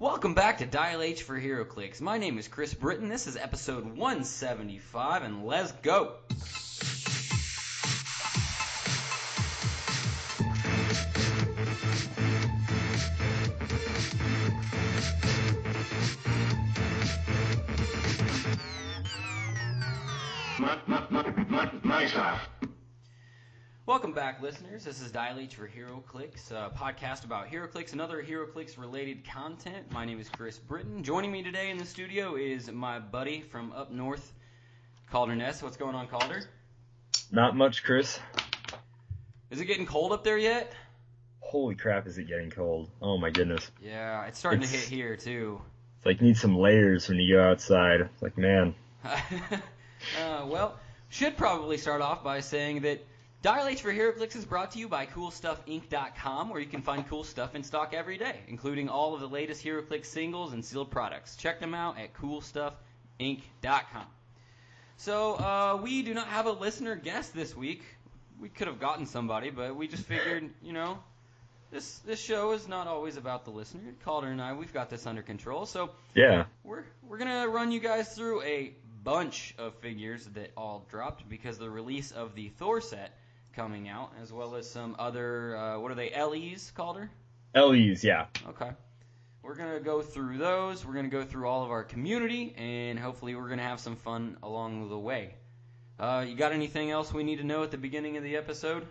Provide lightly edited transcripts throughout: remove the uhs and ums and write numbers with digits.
Welcome back to Dial H for Heroclix. My name is Kris Britton. This is episode 175, and let's go! My stuff. Welcome back, listeners. This is Dial H for Heroclix, a podcast about Heroclix and other Heroclix-related content. My name is Kris Britton. Joining me today in the studio is my buddy from up north, Kalder. What's going on, Kalder? Not much, Kris. Is it getting cold up there yet? Holy crap, is it getting cold. Oh my goodness. Yeah, it's starting to hit here, too. It's like you need some layers when you go outside. It's like, man. Well, should probably start off by saying that Dial H for Heroclix is brought to you by CoolStuffInc.com, where you can find cool stuff in stock every day, including all of the latest Heroclix singles and sealed products. Check them out at CoolStuffInc.com. So, we do not have a listener guest this week. We could have gotten somebody, but we just figured, this show is not always about the listener. Kalder and I, we've got this under control. So, yeah, we're going to run you guys through a bunch of figures that all dropped because of the release of the Thor set coming out, as well as some other, what are they, LEs, Kalder? LEs, yeah. Okay. We're going to go through those. We're going to go through all of our community, and hopefully we're going to have some fun along the way. You got anything else we need to know at the beginning of the episode?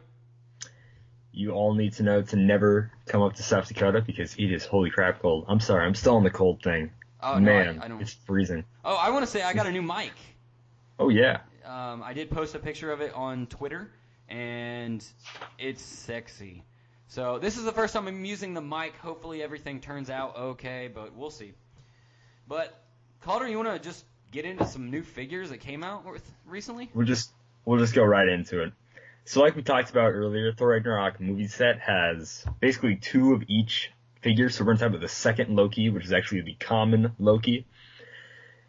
You all need to know to never come up to South Dakota because it is holy crap cold. I'm sorry, I'm still on the cold thing. Oh, man, no, I don't. It's freezing. Oh, I want to say I got a new mic. Oh, yeah. I did post a picture of it on Twitter, and it's sexy. So this is the first time I'm using the mic. Hopefully everything turns out okay, but we'll see. But, Kalder, you want to just get into some new figures that came out recently? We'll just go right into it. So like we talked about earlier, Thor Ragnarok movie set has basically two of each figure. So we're going to talk about the second Loki, which is actually the common Loki.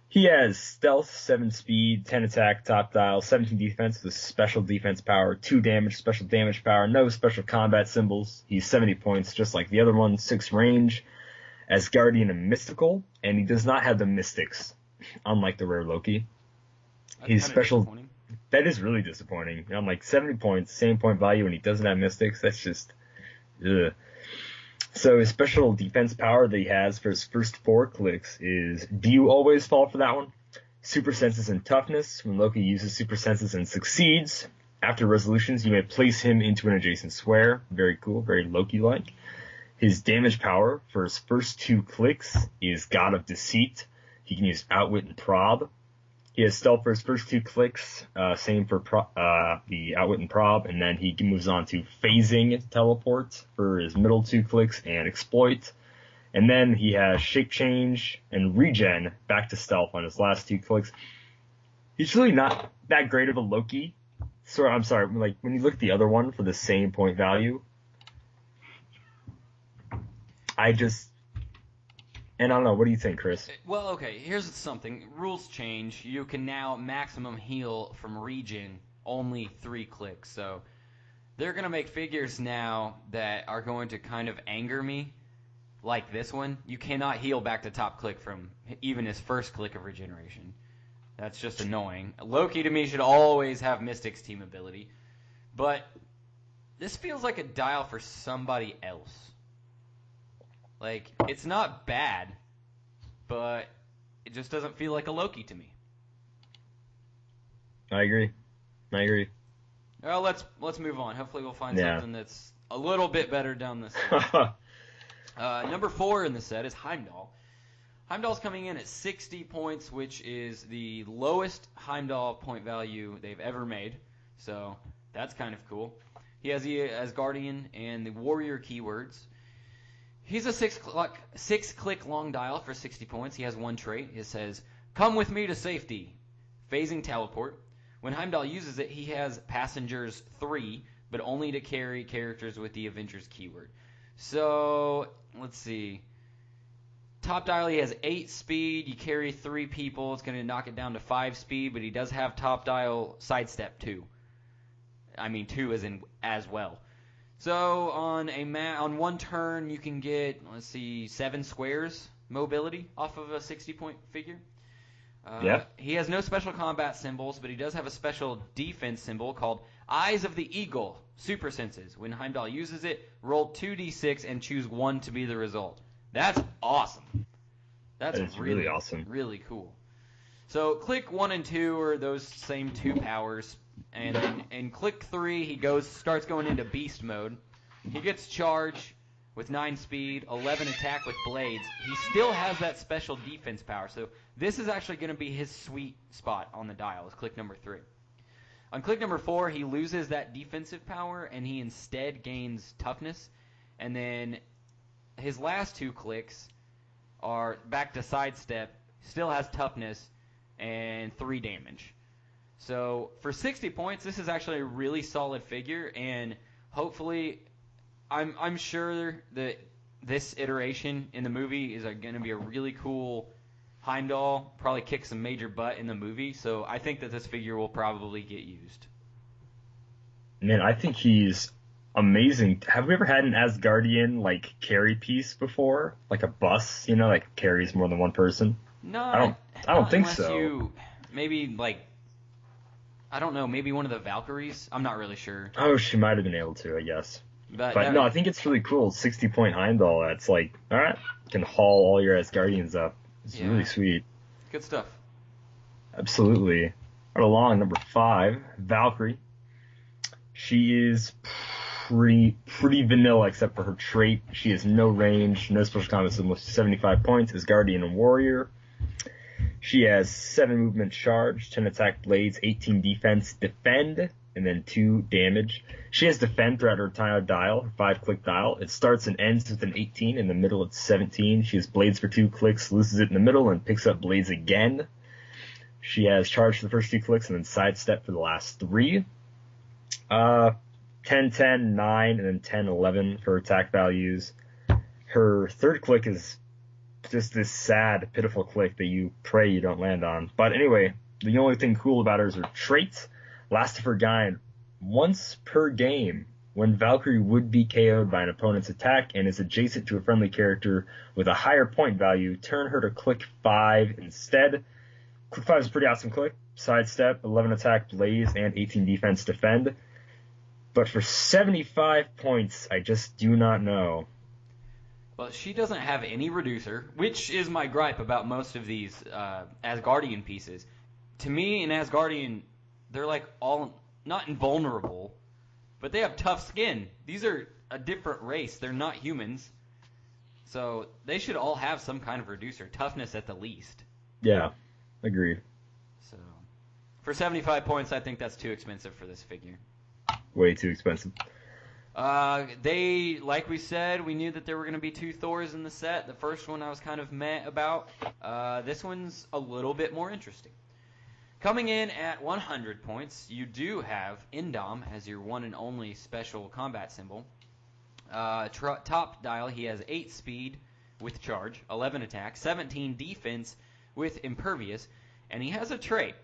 He has stealth, 7 speed, 10 attack, top dial, 17 defense with special defense power, 2 damage, special damage power, no special combat symbols. He's 70 points, just like the other one, 6 range, as Guardian and Mystical, and he does not have the Mystics, unlike the rare Loki. He's special. That is really disappointing. I'm like 70 points, same point value, and he doesn't have Mystics. That's just, ugh. So his special defense power that he has for his first 4 clicks is, do you always fall for that one? Super senses and toughness. When Loki uses super senses and succeeds, after resolutions, you may place him into an adjacent square. Very cool, very Loki-like. His damage power for his first 2 clicks is God of Deceit. He can use Outwit and Prob. He has stealth for his first 2 clicks, same for the Outwit and Prob, and then he moves on to phasing teleport for his middle 2 clicks and exploit. And then he has shape change and regen back to stealth on his last 2 clicks. He's really not that great of a Loki. So I'm sorry, like when you look at the other one for the same point value, and I don't know, what do you think, Kris? Well, okay, here's something. Rules change. You can now maximum heal from regen only 3 clicks. So they're going to make figures now that are going to kind of anger me, like this one. You cannot heal back to top click from even his first click of regeneration. That's just annoying. Loki, to me, should always have Mystic's team ability. But this feels like a dial for somebody else. Like, it's not bad, but it just doesn't feel like a Loki to me. I agree. Well, let's move on. Hopefully we'll find something that's a little bit better down this line. Number 4 in the set is Heimdall. Heimdall's coming in at 60 points, which is the lowest Heimdall point value they've ever made. So that's kind of cool. He has the Asgardian and the Warrior keywords. He's a 6-click long dial for 60 points. He has 1 trait. It says, "Come with me to safety." Phasing teleport. When Heimdall uses it, he has passengers 3, but only to carry characters with the Avengers keyword. So, let's see. Top dial, he has 8 speed. You carry 3 people. It's going to knock it down to 5 speed, but he does have top dial sidestep 2. I mean 2 as well. So on one turn, you can get, 7 squares mobility off of a 60-point figure. Yeah. He has no special combat symbols, but he does have a special defense symbol called Eyes of the Eagle, Super Senses. When Heimdall uses it, roll 2d6 and choose 1 to be the result. That's awesome. That's really awesome. Really cool. So click 1 and 2 are those same 2 powers, and then in click 3 he starts going into beast mode. He gets charge with 9 speed, 11 attack with blades. He still has that special defense power, so this is actually going to be his sweet spot on the dial, is click number 3. On click number 4, he loses that defensive power, and he instead gains toughness. And then his last 2 clicks are back to sidestep, still has toughness, and 3 damage. So for 60 points, this is actually a really solid figure, and hopefully, I'm sure that this iteration in the movie is going to be a really cool Heimdall, probably kick some major butt in the movie, so I think that this figure will probably get used. Man, I think he's amazing. Have we ever had an Asgardian, like, carry piece before? Like a bus, like carries more than one person? No, I don't think unless so. Maybe, I don't know, maybe one of the Valkyries? I'm not really sure. Oh, she might have been able to, I guess. But no, I think it's really cool. 60-point Heimdall, that's like, alright, can haul all your Asgardians up. It's really sweet. Good stuff. Absolutely. Right along, number 5, Valkyrie. She is pretty vanilla except for her trait. She has no range, no special combat symbol, 75 points, is Guardian and Warrior. She has 7 movement charge, 10 attack blades, 18 defense, defend, and then 2 damage. She has defend throughout her entire dial, her 5-click dial. It starts and ends with an 18. In the middle, it's 17. She has blades for 2 clicks, loses it in the middle, and picks up blades again. She has charge for the first 2 clicks, and then sidestep for the last 3. 10, 10, 9, and then 10, 11 for attack values. Her third click is just this sad, pitiful click that you pray you don't land on. But anyway, the only thing cool about her is her traits. Last of her kind, once per game, when Valkyrie would be KO'd by an opponent's attack and is adjacent to a friendly character with a higher point value, turn her to click 5 instead. Click 5 is a pretty awesome click. Sidestep, 11 attack, blaze, and 18 defense, defend. But for 75 points, I just do not know. Well, she doesn't have any reducer, which is my gripe about most of these Asgardian pieces. To me, an Asgardian, they're like all not invulnerable, but they have tough skin. These are a different race. They're not humans. So they should all have some kind of reducer, toughness at the least. Yeah, agreed. So for 75 points, I think that's too expensive for this figure. Way too expensive. Like we said, we knew that there were going to be 2 Thors in the set. The first one I was kind of meh about. This one's a little bit more interesting. Coming in at 100 points, you do have Indom as your one and only special combat symbol. Top dial, he has 8 speed with charge, 11 attack, 17 defense with impervious, and he has a trait.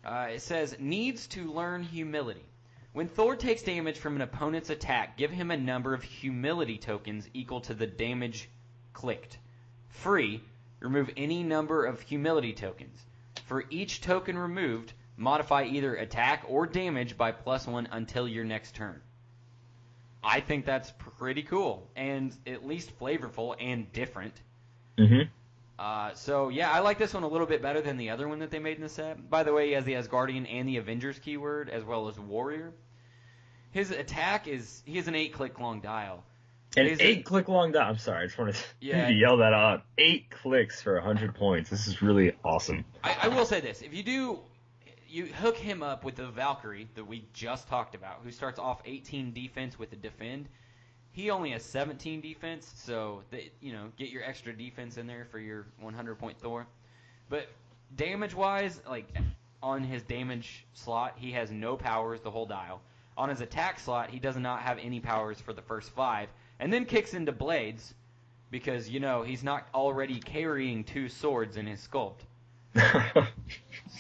It says, needs to learn humility. When Thor takes damage from an opponent's attack, give him a number of humility tokens equal to the damage clicked. Free, remove any number of humility tokens. For each token removed, modify either attack or damage by +1 until your next turn. I think that's pretty cool, and at least flavorful and different. Mm-hmm. So, yeah, I like this one a little bit better than the other one that they made in the set. By the way, he has the Asgardian and the Avengers keyword, as well as Warrior. His attack is, he has an 8-click long dial. An 8-click long dial. I'm sorry, I just wanted to yell that out. 8 clicks for 100 points. This is really awesome. I will say this. If you hook him up with the Valkyrie that we just talked about, who starts off 18 defense with the defend. He only has 17 defense, so get your extra defense in there for your 100-point Thor. But damage-wise, like on his damage slot, he has no powers the whole dial. On his attack slot, he does not have any powers for the first 5, and then kicks into blades because he's not already carrying 2 swords in his sculpt.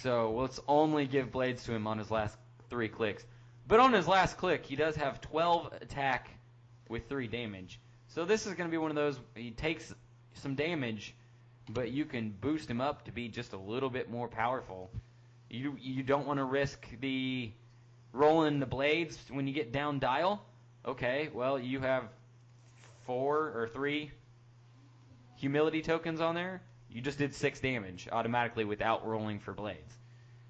So let's only give blades to him on his last 3 clicks. But on his last click, he does have 12 attack with 3 damage. So this is going to be one of those, he takes some damage, but you can boost him up to be just a little bit more powerful. You don't want to risk the rolling the blades when you get down dial. Okay, well, you have 4 or 3 humility tokens on there. You just did 6 damage automatically without rolling for blades.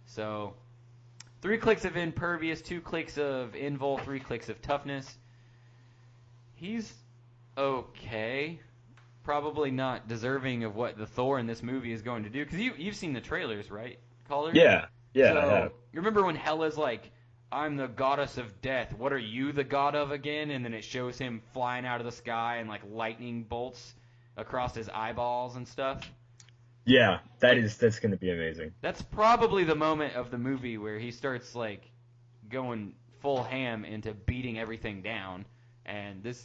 So 3 clicks of impervious, 2 clicks of invul, 3 clicks of toughness. He's okay. Probably not deserving of what the Thor in this movie is going to do. Because you've seen the trailers, right, Kalder? Yeah, so, I have. You remember when Hela's like, I'm the goddess of death. What are you the god of again? And then it shows him flying out of the sky and like lightning bolts across his eyeballs and stuff. Yeah, that's going to be amazing. That's probably the moment of the movie where he starts like going full ham into beating everything down. And this,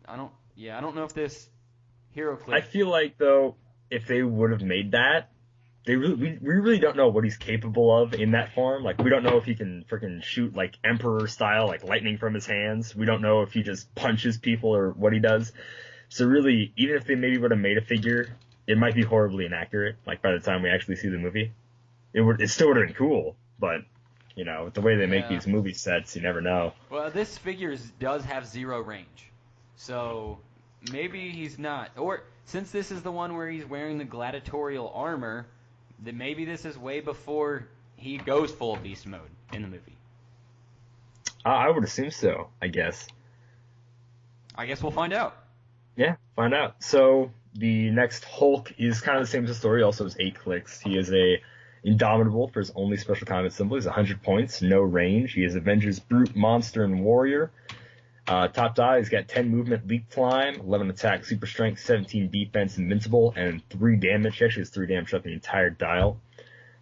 I don't know if this Heroclix. I feel like though, if they would have made that, we really don't know what he's capable of in that form. Like, we don't know if he can freaking shoot like Emperor style, like lightning from his hands. We don't know if he just punches people or what he does. So really, even if they maybe would have made a figure, it might be horribly inaccurate. Like, by the time we actually see the movie, it still would have been cool. But you know, with the way they make these movie sets, you never know. Well, this figure does have 0 range, so maybe he's not. Or since this is the one where he's wearing the gladiatorial armor, then maybe this is way before he goes full beast mode in the movie. I would assume so. I guess we'll find out. Yeah, find out. So the next Hulk is kind of the same as the story, also has 8 clicks. He is a Indomitable for his only special combat symbol. He's 100 points, no range. He is Avengers, Brute, Monster, and Warrior. Top die, he's got 10 movement, leap climb, 11 attack, super strength, 17 defense, invincible, and 3 damage. He actually has 3 damage throughout the entire dial.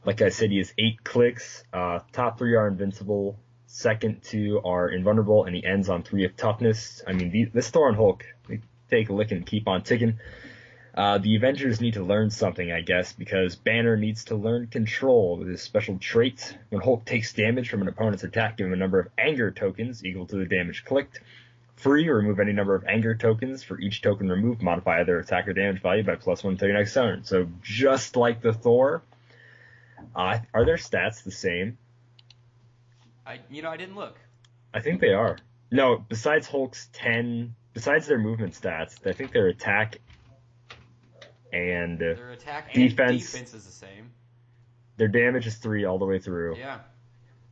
Like I said, he has 8 clicks. Top 3 are invincible. Second 2 are invulnerable, and he ends on 3 of toughness. I mean, this Thor and Hulk, they take a lick and keep on ticking. The Avengers need to learn something, I guess, because Banner needs to learn control with his special trait. When Hulk takes damage from an opponent's attack, give him a number of anger tokens equal to the damage clicked. Free, remove any number of anger tokens. For each token removed, modify either attack or damage value by +1 until your next turn. So just like the Thor, are their stats the same? I didn't look. I think they are. No, besides Hulk's 10, besides their movement stats, I think their attack and their attack defense and defense is the same. Their damage is 3 all the way through. Yeah.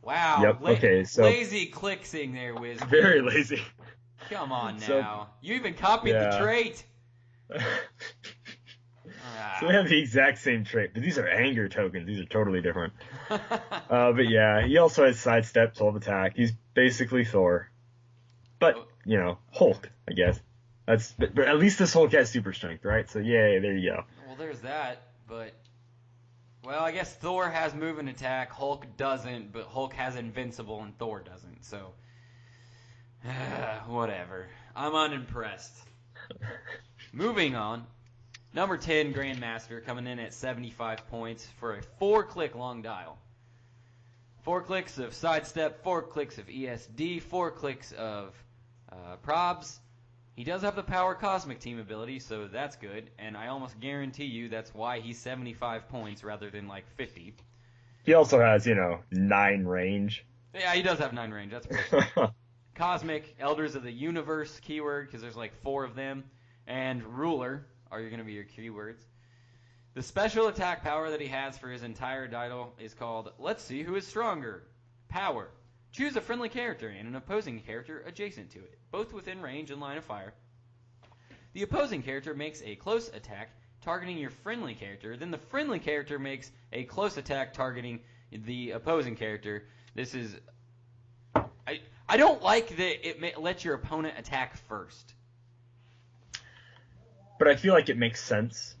Wow. Yep. Okay. So lazy clicksing there, Wiz. Very lazy. Come on now. So, you even copied the trait. So we have the exact same trait, but these are anger tokens. These are totally different. But yeah, he also has sidestep, 12 attack. He's basically Thor. But, you know, Hulk, I guess. But at least this Hulk has super strength, right? So yay, there you go. Well, there's that, but I guess Thor has move and attack, Hulk doesn't, but Hulk has invincible and Thor doesn't. So whatever. I'm unimpressed. Moving on. Number 10 Grandmaster coming in at 75 points for a 4-click long dial. 4 clicks of sidestep, 4 clicks of ESD, 4 clicks of probs. He does have the Power Cosmic Team ability, so that's good, and I almost guarantee you that's why he's 75 points rather than like 50. He also has, 9 range. Yeah, he does have 9 range, that's pretty cool. Cosmic, Elders of the Universe keyword, because there's like 4 of them, and Ruler are going to be your keywords. The special attack power that he has for his entire title is called Let's See Who is Stronger. Power. Choose a friendly character and an opposing character adjacent to it, both within range and line of fire. The opposing character makes a close attack targeting your friendly character, then the friendly character makes a close attack targeting the opposing character. This is... I don't like that it lets your opponent attack first. But I feel like it makes sense,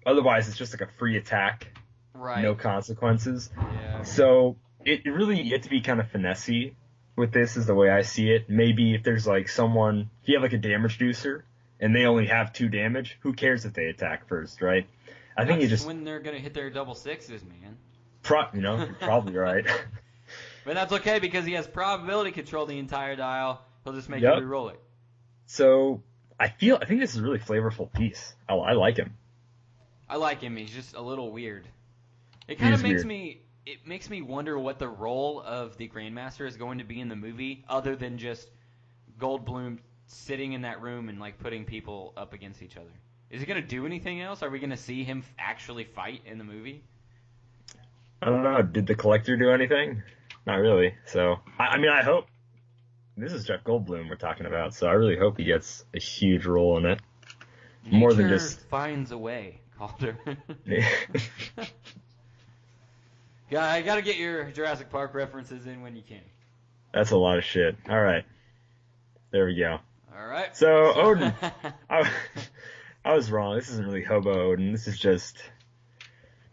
Otherwise, it's just like a free attack. Right. No consequences. Yeah. So... you have to be kind of finessey with this is the way I see it. Maybe if there's like someone, if you have like a damage reducer and they only have 2 damage, who cares if they attack first, right? I think you just... when they're going to hit their double sixes, man. You're probably right. But that's okay because he has probability control the entire dial. He'll just make you re-roll it. So I think this is a really flavorful piece. I like him. I like him. He's just a little weird. It kind of makes me wonder what the role of the Grandmaster is going to be in the movie, other than just Goldblum sitting in that room and like putting people up against each other. Is he going to do anything else? Are we going to see him actually fight in the movie? I don't know. Did the Collector do anything? Not really. So I mean, I hope. This is Jeff Goldblum we're talking about, so I really hope he gets a huge role in it. More than just finds a way, Kalder. Yeah, I gotta get your Jurassic Park references in when you can. That's a lot of shit. All right, there we go. All right. So Odin, I was wrong. This isn't really Hobo Odin. This is just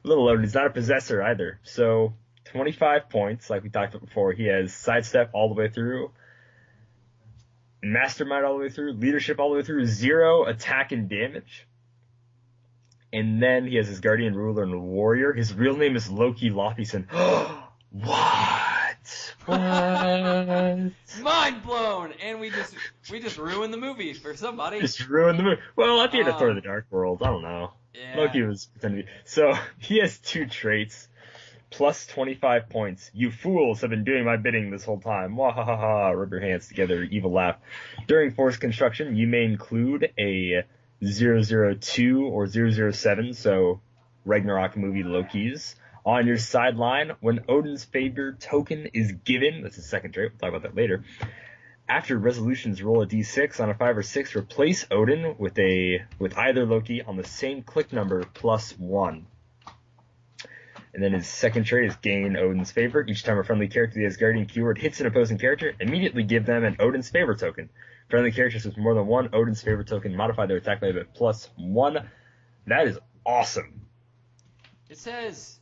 little Odin. He's not a possessor either. So 25 points, like we talked about before. He has sidestep all the way through. Mastermind all the way through, leadership all the way through, 0 attack and damage. And then he has his guardian, ruler, and warrior. His real name is Loki Loftyson. What? Mind blown! And we just ruined the movie for somebody. Just ruined the movie. Well, at the end of Thor: The Dark World, I don't know. Yeah. Loki was pretending to be. So he has 2 traits. Plus 25 points. You fools have been doing my bidding this whole time. Wahahaha. Rub your hands together. Evil laugh. During force construction, you may include a 002 or 007, so Ragnarok movie Loki's, on your sideline when Odin's favor token is given. That's the second trait. We'll talk about that later. After resolutions, roll a d6 on a 5 or 6. Replace Odin with either Loki on the same click number plus 1. And then his second trait is gain Odin's favor. Each time a friendly character that has guardian keyword hits an opposing character, immediately give them an Odin's favor token. Friendly characters with more than one Odin's favor token modify their attack value by plus 1. That is awesome. It says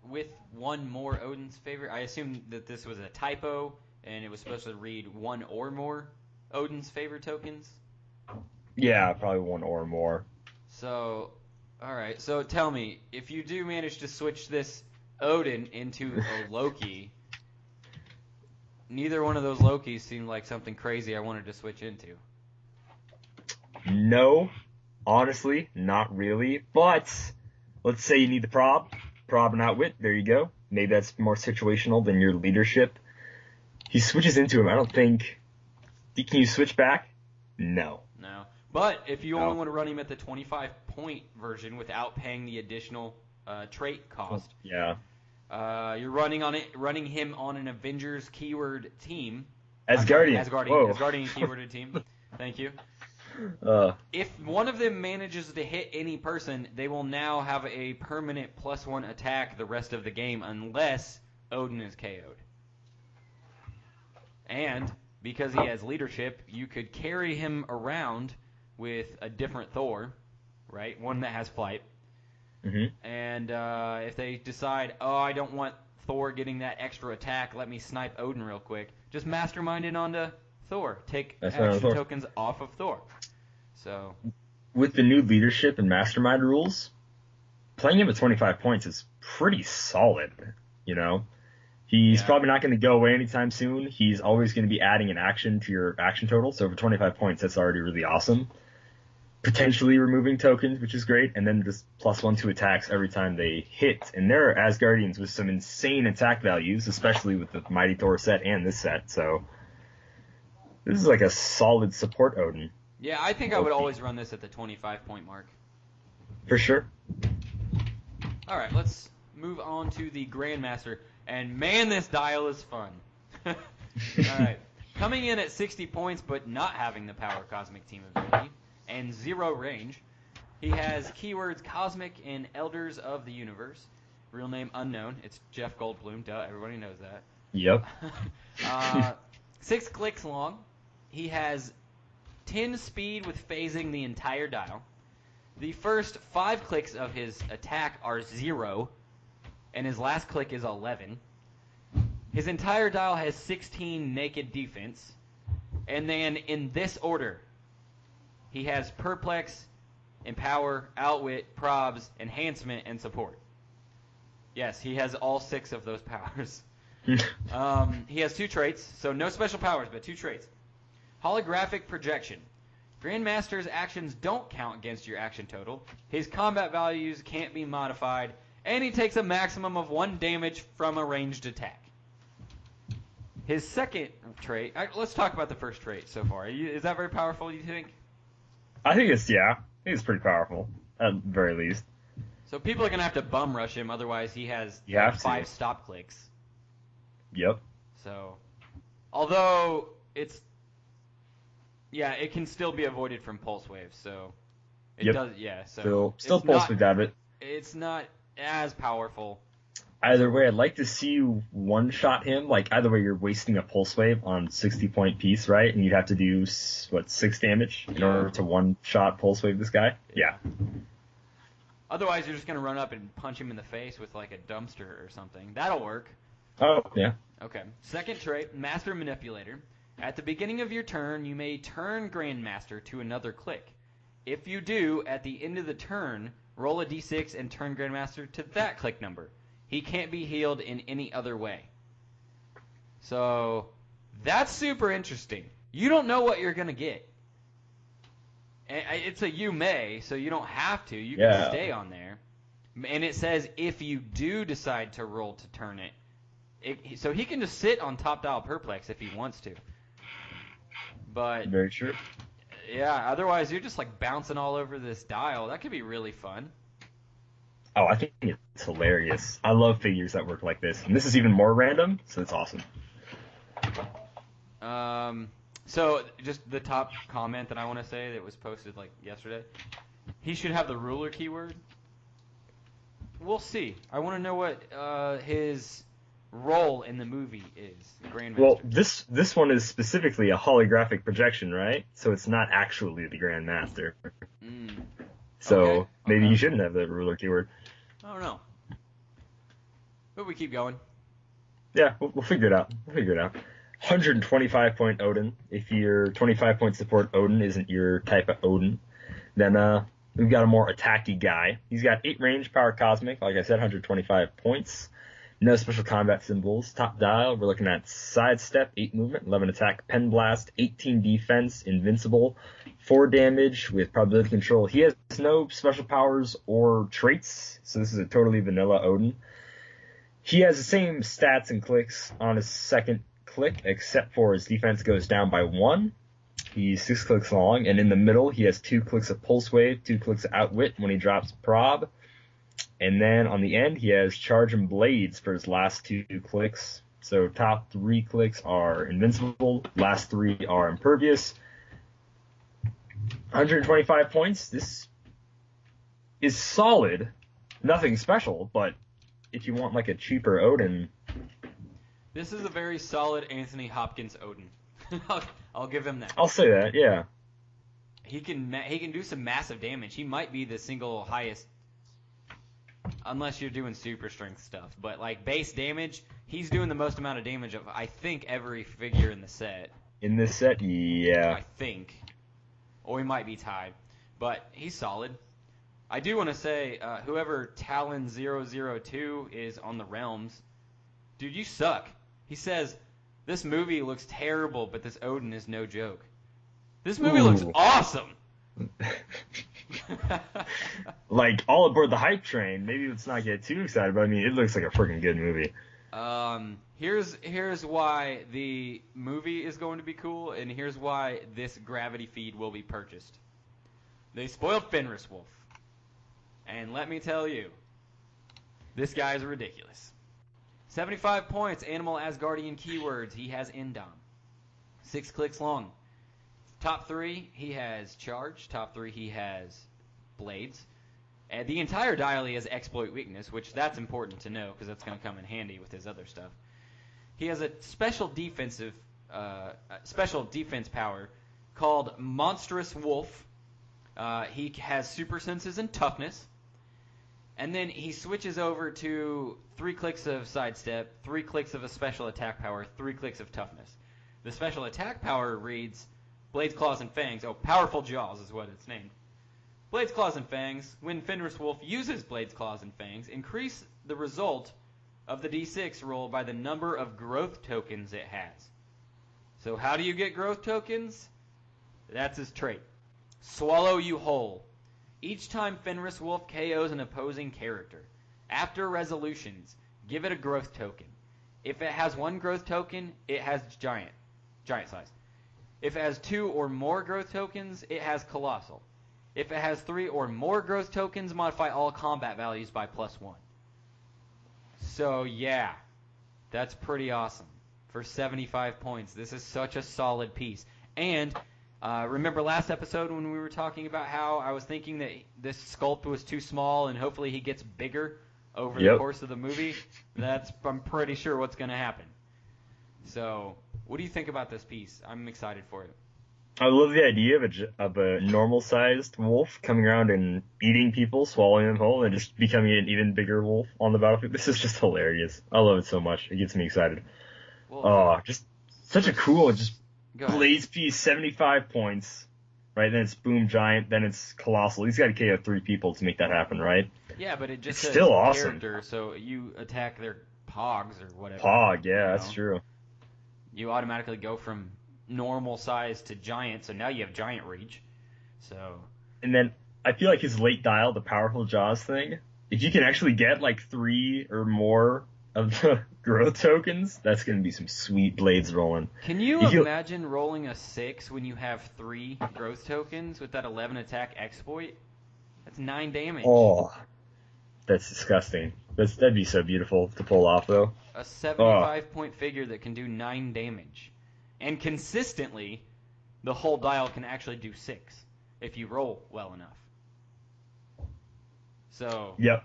with one more Odin's favor. I assume that this was a typo and it was supposed to read one or more Odin's favor tokens. Yeah, probably one or more. So, alright, so tell me, if you do manage to switch this Odin into a Loki, neither one of those Lokis seemed like something crazy I wanted to switch into. No, honestly, not really. But let's say you need the prob and outwit. There you go. Maybe that's more situational than your leadership. He switches into him. I don't think. Can you switch back? No. No. But if you only want to run him at the 25-point version without paying the additional trait cost, yeah, you're running him on an Avengers keyword team. Asgardian keyworded team. Thank you. If one of them manages to hit any person, they will now have a permanent +1 attack the rest of the game unless Odin is KO'd. And because he has leadership, you could carry him around with a different Thor, right? One that has flight. Mm-hmm. And if they decide, I don't want Thor getting that extra attack, let me snipe Odin real quick, just mastermind it onto Thor. Take action tokens off of Thor. So, with the new leadership and mastermind rules, playing him at 25 points is pretty solid, you know? He's probably not going to go away anytime soon. He's always going to be adding an action to your action total. So for 25 points, that's already really awesome. Potentially removing tokens, which is great, and then just +1 to attacks every time they hit. And there are Asgardians with some insane attack values, especially with the Mighty Thor set and this set. So this is like a solid support Odin. Yeah, I think I would always run this at the 25-point mark. For sure. All right, let's move on to the Grandmaster. And man, this dial is fun. All right. Coming in at 60 points, but not having the power Cosmic Team ability, and 0 range, he has keywords Cosmic and Elders of the Universe. Real name unknown. It's Jeff Goldblum. Duh, everybody knows that. Yep. 6 clicks long. He has 10 speed with phasing the entire dial. The first 5 clicks of his attack are 0. And his last click is 11. His entire dial has 16 naked defense. And then in this order, he has Perplex, Empower, Outwit, Probs, Enhancement, and Support. Yes, he has all 6 of those powers. He has 2 traits, so no special powers, but 2 traits. Holographic projection. Grandmaster's actions don't count against your action total. His combat values can't be modified, and he takes a maximum of 1 damage from a ranged attack. His second trait, let's talk about the first trait so far. Is that very powerful, you think? I think it's pretty powerful, at the very least. So people are going to have to bum rush him, otherwise he has 5 stop clicks. Yep. So, although it can still be avoided from pulse waves, so it does, so still pulse wave out of it. It's not as powerful. Either way, I'd like to see you one-shot him. Like, either way, you're wasting a pulse wave on 60-point piece, right? And you'd have to do, 6 damage in order to one-shot pulse wave this guy? Yeah. Otherwise, you're just going to run up and punch him in the face with, like, a dumpster or something. That'll work. Oh, yeah. Okay. Second trait, Master Manipulator. At the beginning of your turn, you may turn Grandmaster to another click. If you do, at the end of the turn, roll a d6 and turn Grandmaster to that click number. He can't be healed in any other way. So, that's super interesting. You don't know what you're going to get. It's a you may, so you don't have to. You can stay on there. And it says if you do decide to roll to turn it. So he can just sit on top dial perplex if he wants to. But very true. Yeah, otherwise you're just like bouncing all over this dial. That could be really fun. Oh, I think it's hilarious. I love figures that work like this. And this is even more random, so it's awesome. So just the top comment that I want to say that was posted like yesterday. He should have the ruler keyword. We'll see. I want to know what his role in the movie is. Grandmaster. Well, this one is specifically a holographic projection, right? So it's not actually the Grandmaster. So maybe you shouldn't have the ruler keyword. I don't know. But we keep going. Yeah, we'll figure it out. 125 point Odin. If your 25 point support Odin isn't your type of Odin, then we've got a more attacky guy. He's got 8 range, power cosmic, like I said, 125 points. No special combat symbols. Top dial, we're looking at sidestep, 8 movement, 11 attack, pen blast, 18 defense, invincible, 4 damage with probability control. He has no special powers or traits, so this is a totally vanilla Odin. He has the same stats and clicks on his second click, except for his defense goes down by 1. He's 6 clicks long, and in the middle he has 2 clicks of pulse wave, 2 clicks of outwit when he drops prob. And then on the end, he has Charge and Blades for his last 2 clicks. So top 3 clicks are invincible, last 3 are impervious. 125 points. This is solid. Nothing special, but if you want like a cheaper Odin. This is a very solid Anthony Hopkins Odin. I'll give him that. I'll say that, yeah. He can do some massive damage. He might be the single highest, unless you're doing super strength stuff. But like base damage, he's doing the most amount of damage of I think every figure in the set. In this set, yeah. I think, or we might be tied, but he's solid. I do want to say, whoever Talon002 is on the Realms, dude, you suck. He says, this movie looks terrible, but this Odin is no joke. This movie looks awesome. Like, all aboard the hype train. Maybe let's not get too excited, but I mean, it looks like a freaking good movie. Here's why the movie is going to be cool, and here's why this gravity feed will be purchased. They spoiled Fenris Wolf. And let me tell you, this guy is ridiculous. 75 points, Animal Asgardian keywords. He has Endom. 6 clicks long. Top 3, he has Charge. Top 3, he has Blades. And the entire dial he has Exploit Weakness, which that's important to know because that's going to come in handy with his other stuff. He has a special defense power called Monstrous Wolf. He has super senses and toughness. And then he switches over to 3 clicks of sidestep, 3 clicks of a special attack power, 3 clicks of toughness. The special attack power reads Blades, Claws, and Fangs. Oh, Powerful Jaws is what it's named. Blades, Claws, and Fangs. When Fenris Wolf uses Blades, Claws, and Fangs, increase the result of the D6 roll by the number of growth tokens it has. So how do you get growth tokens? That's his trait. Swallow you whole. Each time Fenris Wolf KOs an opposing character, after resolutions, give it a growth token. If it has 1 growth token, it has giant size. If it has 2 or more growth tokens, it has colossal. If it has 3 or more growth tokens, modify all combat values by +1. So yeah, that's pretty awesome. For 75 points, this is such a solid piece. And remember last episode when we were talking about how I was thinking that this sculpt was too small and hopefully he gets bigger over the course of the movie? I'm pretty sure what's going to happen. So, what do you think about this piece? I'm excited for it. I love the idea of a normal-sized wolf coming around and eating people, swallowing them whole, and just becoming an even bigger wolf on the battlefield. This is just hilarious. I love it so much. It gets me excited. Well, just such a cool, just blaze piece, 75 points, right? Then it's boom giant, then it's colossal. He's got to KO 3 people to make that happen, right? Yeah, but it just says still awesome. Character, so you attack their pogs or whatever. Pog, yeah, that's true. You automatically go from normal size to giant, so now you have giant reach. So. And then I feel like his late dial, the powerful jaws thing, if you can actually get like 3 or more of the growth tokens, that's going to be some sweet blades rolling. Can you imagine rolling a 6 when you have 3 growth tokens with that 11 attack exploit? That's 9 damage. Oh, that's disgusting. That'd be so beautiful to pull off, though. A 75-point figure that can do 9 damage. And consistently, the whole dial can actually do 6 if you roll well enough. So, yep,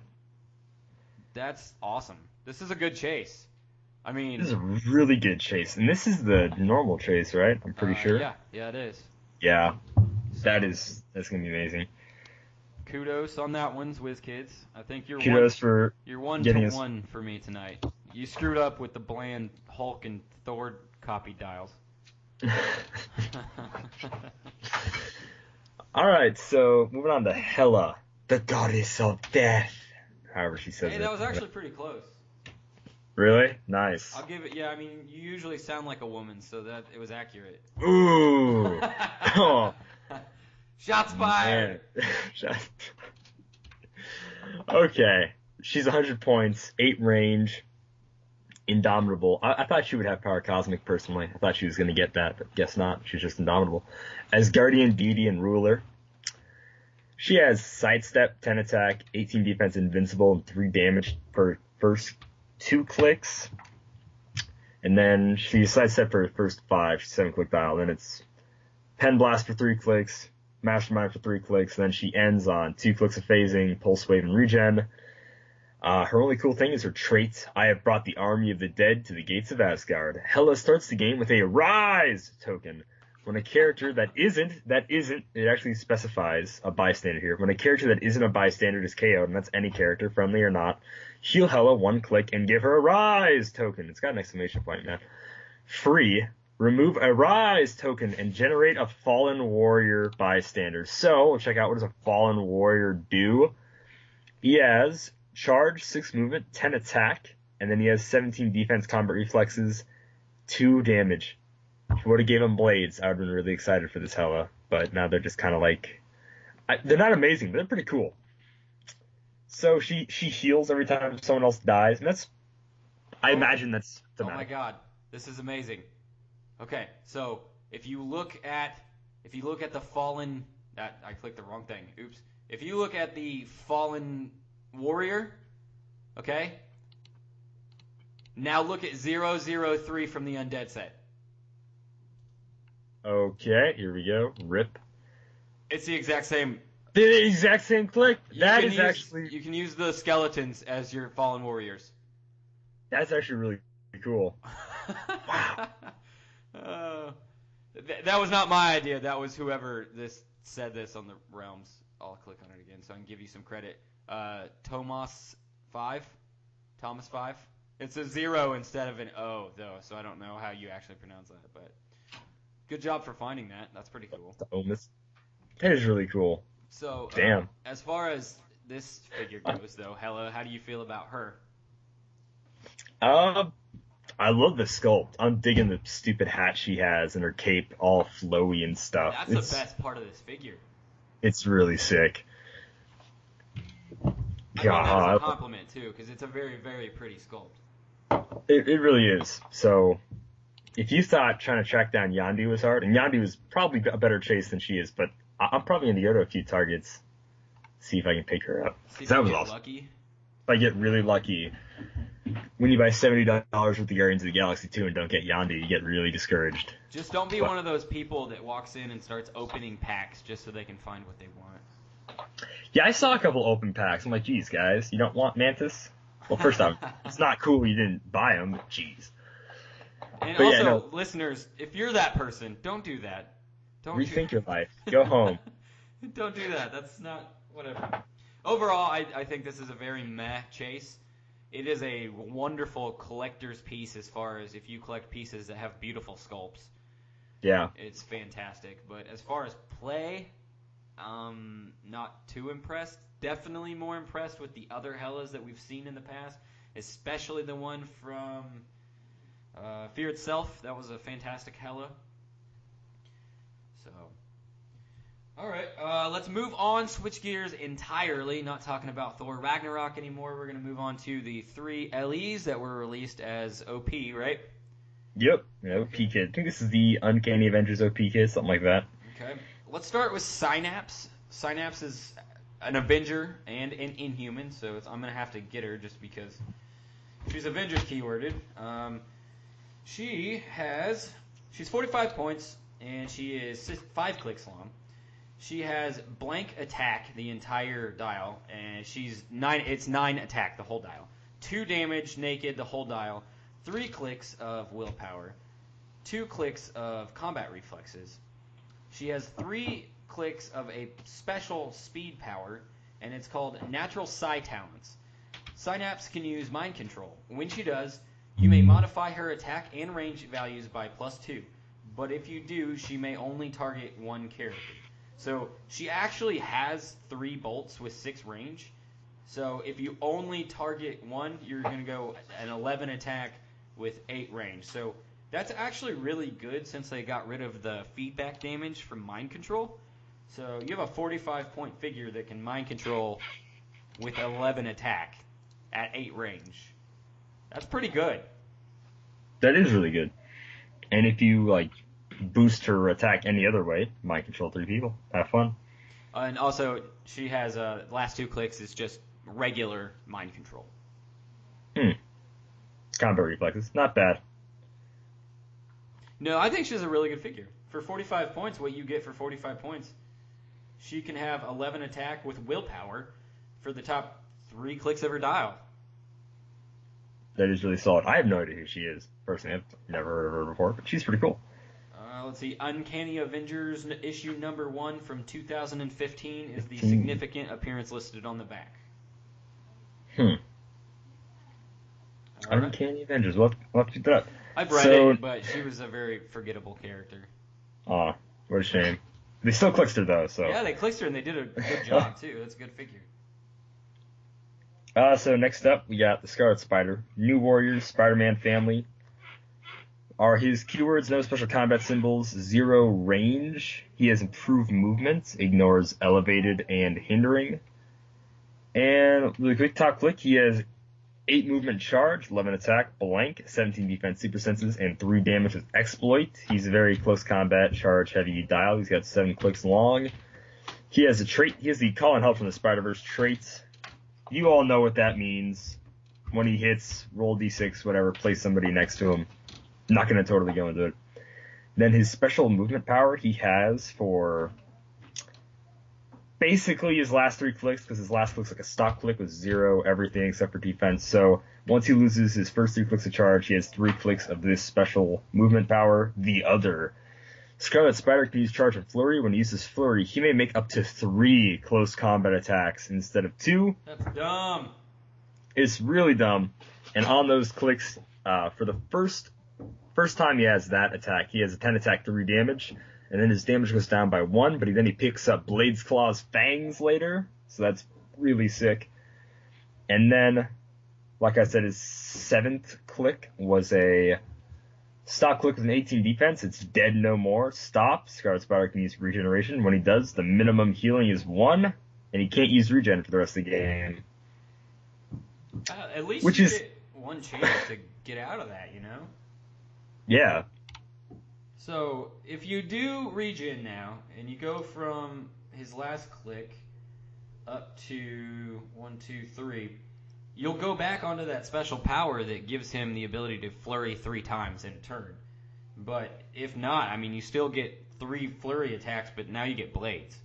that's awesome. This is a good chase. I mean, this is a really good chase, and this is the normal chase, right? I'm pretty sure. Yeah, it is. Yeah, so, that's gonna be amazing. Kudos on that one, WizKids. I think you're 1-1 for me tonight. You screwed up with the bland Hulk and Thor copy dials. Alright, so moving on to Hela, the goddess of death. However she says it. Hey, that was actually pretty close. Really? Nice. I'll give it, I mean, you usually sound like a woman, so that it was accurate. Ooh. Oh. Shots fired! Okay. She's 100 points, 8 range. Indomitable. I thought she would have power cosmic personally. I thought she was going to get that, but guess not. She's just indomitable. As guardian, beauty, and ruler, she has sidestep, 10 attack, 18 defense, invincible, and 3 damage per first 2 clicks. And then she sidestep for her first 5, 7 click dial. Then it's pen blast for 3 clicks, mastermind for 3 clicks. Then she ends on 2 clicks of phasing, pulse wave, and regen. Her only cool thing is her trait, I have brought the army of the dead to the gates of Asgard. Hela starts the game with a rise token. When a character that isn't, it actually specifies a bystander here. When a character that isn't a bystander is KO'd, and that's any character, friendly or not, heal Hela 1 click and give her a rise token. It's got an exclamation point, man. Free, remove a rise token and generate a fallen warrior bystander. So, we'll check out what does a fallen warrior do. He has charge, 6 movement, 10 attack, and then he has 17 defense, combat reflexes, 2 damage. If you would have gave him blades, I would have been really excited for this Hela, but now they're just kind of like, they're not amazing, but they're pretty cool. So she heals every time someone else dies, and I imagine that's thematic. Oh my god, this is amazing. Okay, so if you look at the fallen, I clicked the wrong thing. Oops. If you look at the fallen warrior, okay? Now look at 003 from the undead set. Okay, here we go. Rip. It's the exact same. The exact same click. You can use the skeletons as your fallen warriors. That's actually really cool. Wow. That was not my idea. That was whoever said this on the realms. I'll click on it again so I can give you some credit. Thomas 5. It's a 0 instead of an O, though, so I don't know how you actually pronounce that, but good job for finding that. That's pretty cool. That is really cool. So, damn. As far as this figure goes, though, Hela, how do you feel about her? Uh, I love the sculpt. I'm digging the stupid hat she has and her cape, all flowy and stuff. That's the best part of this figure. It's really sick. I mean that as a compliment too, because it's a very, very pretty sculpt. It really is. So, if you thought trying to track down Yondu was hard, and Yondu is probably a better chase than she is, but I'm probably going to go to a few targets, see if I can pick her up. That was awesome. Lucky. If I get really lucky, when you buy $70 worth of Guardians of the Galaxy 2 and don't get Yondu, you get really discouraged. Just don't be one of those people that walks in and starts opening packs just so they can find what they want. Yeah, I saw a couple open packs. I'm like, geez, guys, you don't want Mantis? Well, first off, it's not cool you didn't buy them, but jeez. And but also, listeners, if you're that person, don't do that. Don't rethink your life. Go home. Don't do that. That's not whatever. Overall, I think this is a very meh chase. It is a wonderful collector's piece as far as if you collect pieces that have beautiful sculpts. Yeah. It's fantastic. But as far as play, not too impressed. Definitely more impressed with the other Hellas that we've seen in the past, especially the one from Fear Itself. That was a fantastic Hella. So, all right, let's move on. Switch gears entirely. Not talking about Thor Ragnarok anymore. We're going to move on to the 3 LEs that were released as OP, right? Yep, OP kit. I think this is the Uncanny Avengers OP kit, something like that. Okay. Let's start with Synapse. Synapse is an Avenger and an Inhuman, so I'm going to have to get her just because she's Avengers keyworded. She's 45 points, and she is 5 clicks long. She has blank attack the entire dial, and it's 9 attack the whole dial. 2 damage naked the whole dial. 3 clicks of willpower. 2 clicks of combat reflexes. She has 3 clicks of a special speed power, and it's called Natural Psi Talents. Synapse can use mind control. When she does, you may modify her attack and range values by +2. But if you do, she may only target one character. So she actually has 3 bolts with 6 range. So if you only target one, you're going to go an 11 attack with 8 range. So that's actually really good since they got rid of the feedback damage from mind control. So you have a 45-point figure that can mind control with 11 attack at 8 range. That's pretty good. That is really good. And if you boost her attack any other way, mind control 3 people. Have fun. And also, she has last 2 clicks is just regular mind control. Combat reflexes, not bad. No, I think she's a really good figure. For 45 points, what you get for 45 points, she can have 11 attack with willpower for the top 3 clicks of her dial. That is really solid. I have no idea who she is. Personally, I've never heard of her before, but she's pretty cool. Let's see. Uncanny Avengers issue number 1 from 2015 is the significant appearance listed on the back. Uncanny Avengers. We'll have to pick that up. I've read it, but she was a very forgettable character. Aw, what a shame. They still clicked her, though, so... Yeah, they clicked her, and they did a good job, too. That's a good figure. So next up, we got the Scarlet Spider. New Warriors, Spider-Man family. Are his keywords no special combat symbols, 0 range. He has improved movement, ignores elevated and hindering. And really quick top click, he has 8 movement charge, 11 attack, blank, 17 defense super senses, and 3 damage with exploit. He's a very close combat, charge heavy dial. He's got 7 clicks long. He has a trait. He has the Call and Help from the Spider-Verse traits. You all know what that means. When he hits, roll d6, whatever, place somebody next to him. Not going to totally go into it. Then his special movement power he has for basically his last 3 clicks, because his last click's like a stock click with 0 everything except for defense. So once he loses his first 3 clicks of charge, he has 3 clicks of this special movement power. The other. Scarlet Spider can use Charge and Flurry. When he uses Flurry, he may make up to 3 close combat attacks instead of 2. That's dumb. It's really dumb. And on those clicks, for the first time he has that attack, he has a 10 attack, 3 damage. And then his damage goes down by 1, but then he picks up Blade's Claw's Fangs later. So that's really sick. And then Like I said, his 7th click was a stock click with an 18 defense. It's dead no more. Stop. Scarlet Spider can use regeneration. When he does, the minimum healing is 1, and he can't use regen for the rest of the game. At least you get one chance to get out of that, you know? Yeah. So, if you do regen now, and you go from his last click up to 1, 2, 3, you'll go back onto that special power that gives him the ability to flurry 3 times in a turn. But if not, I mean, you still get 3 flurry attacks, but now you get blades.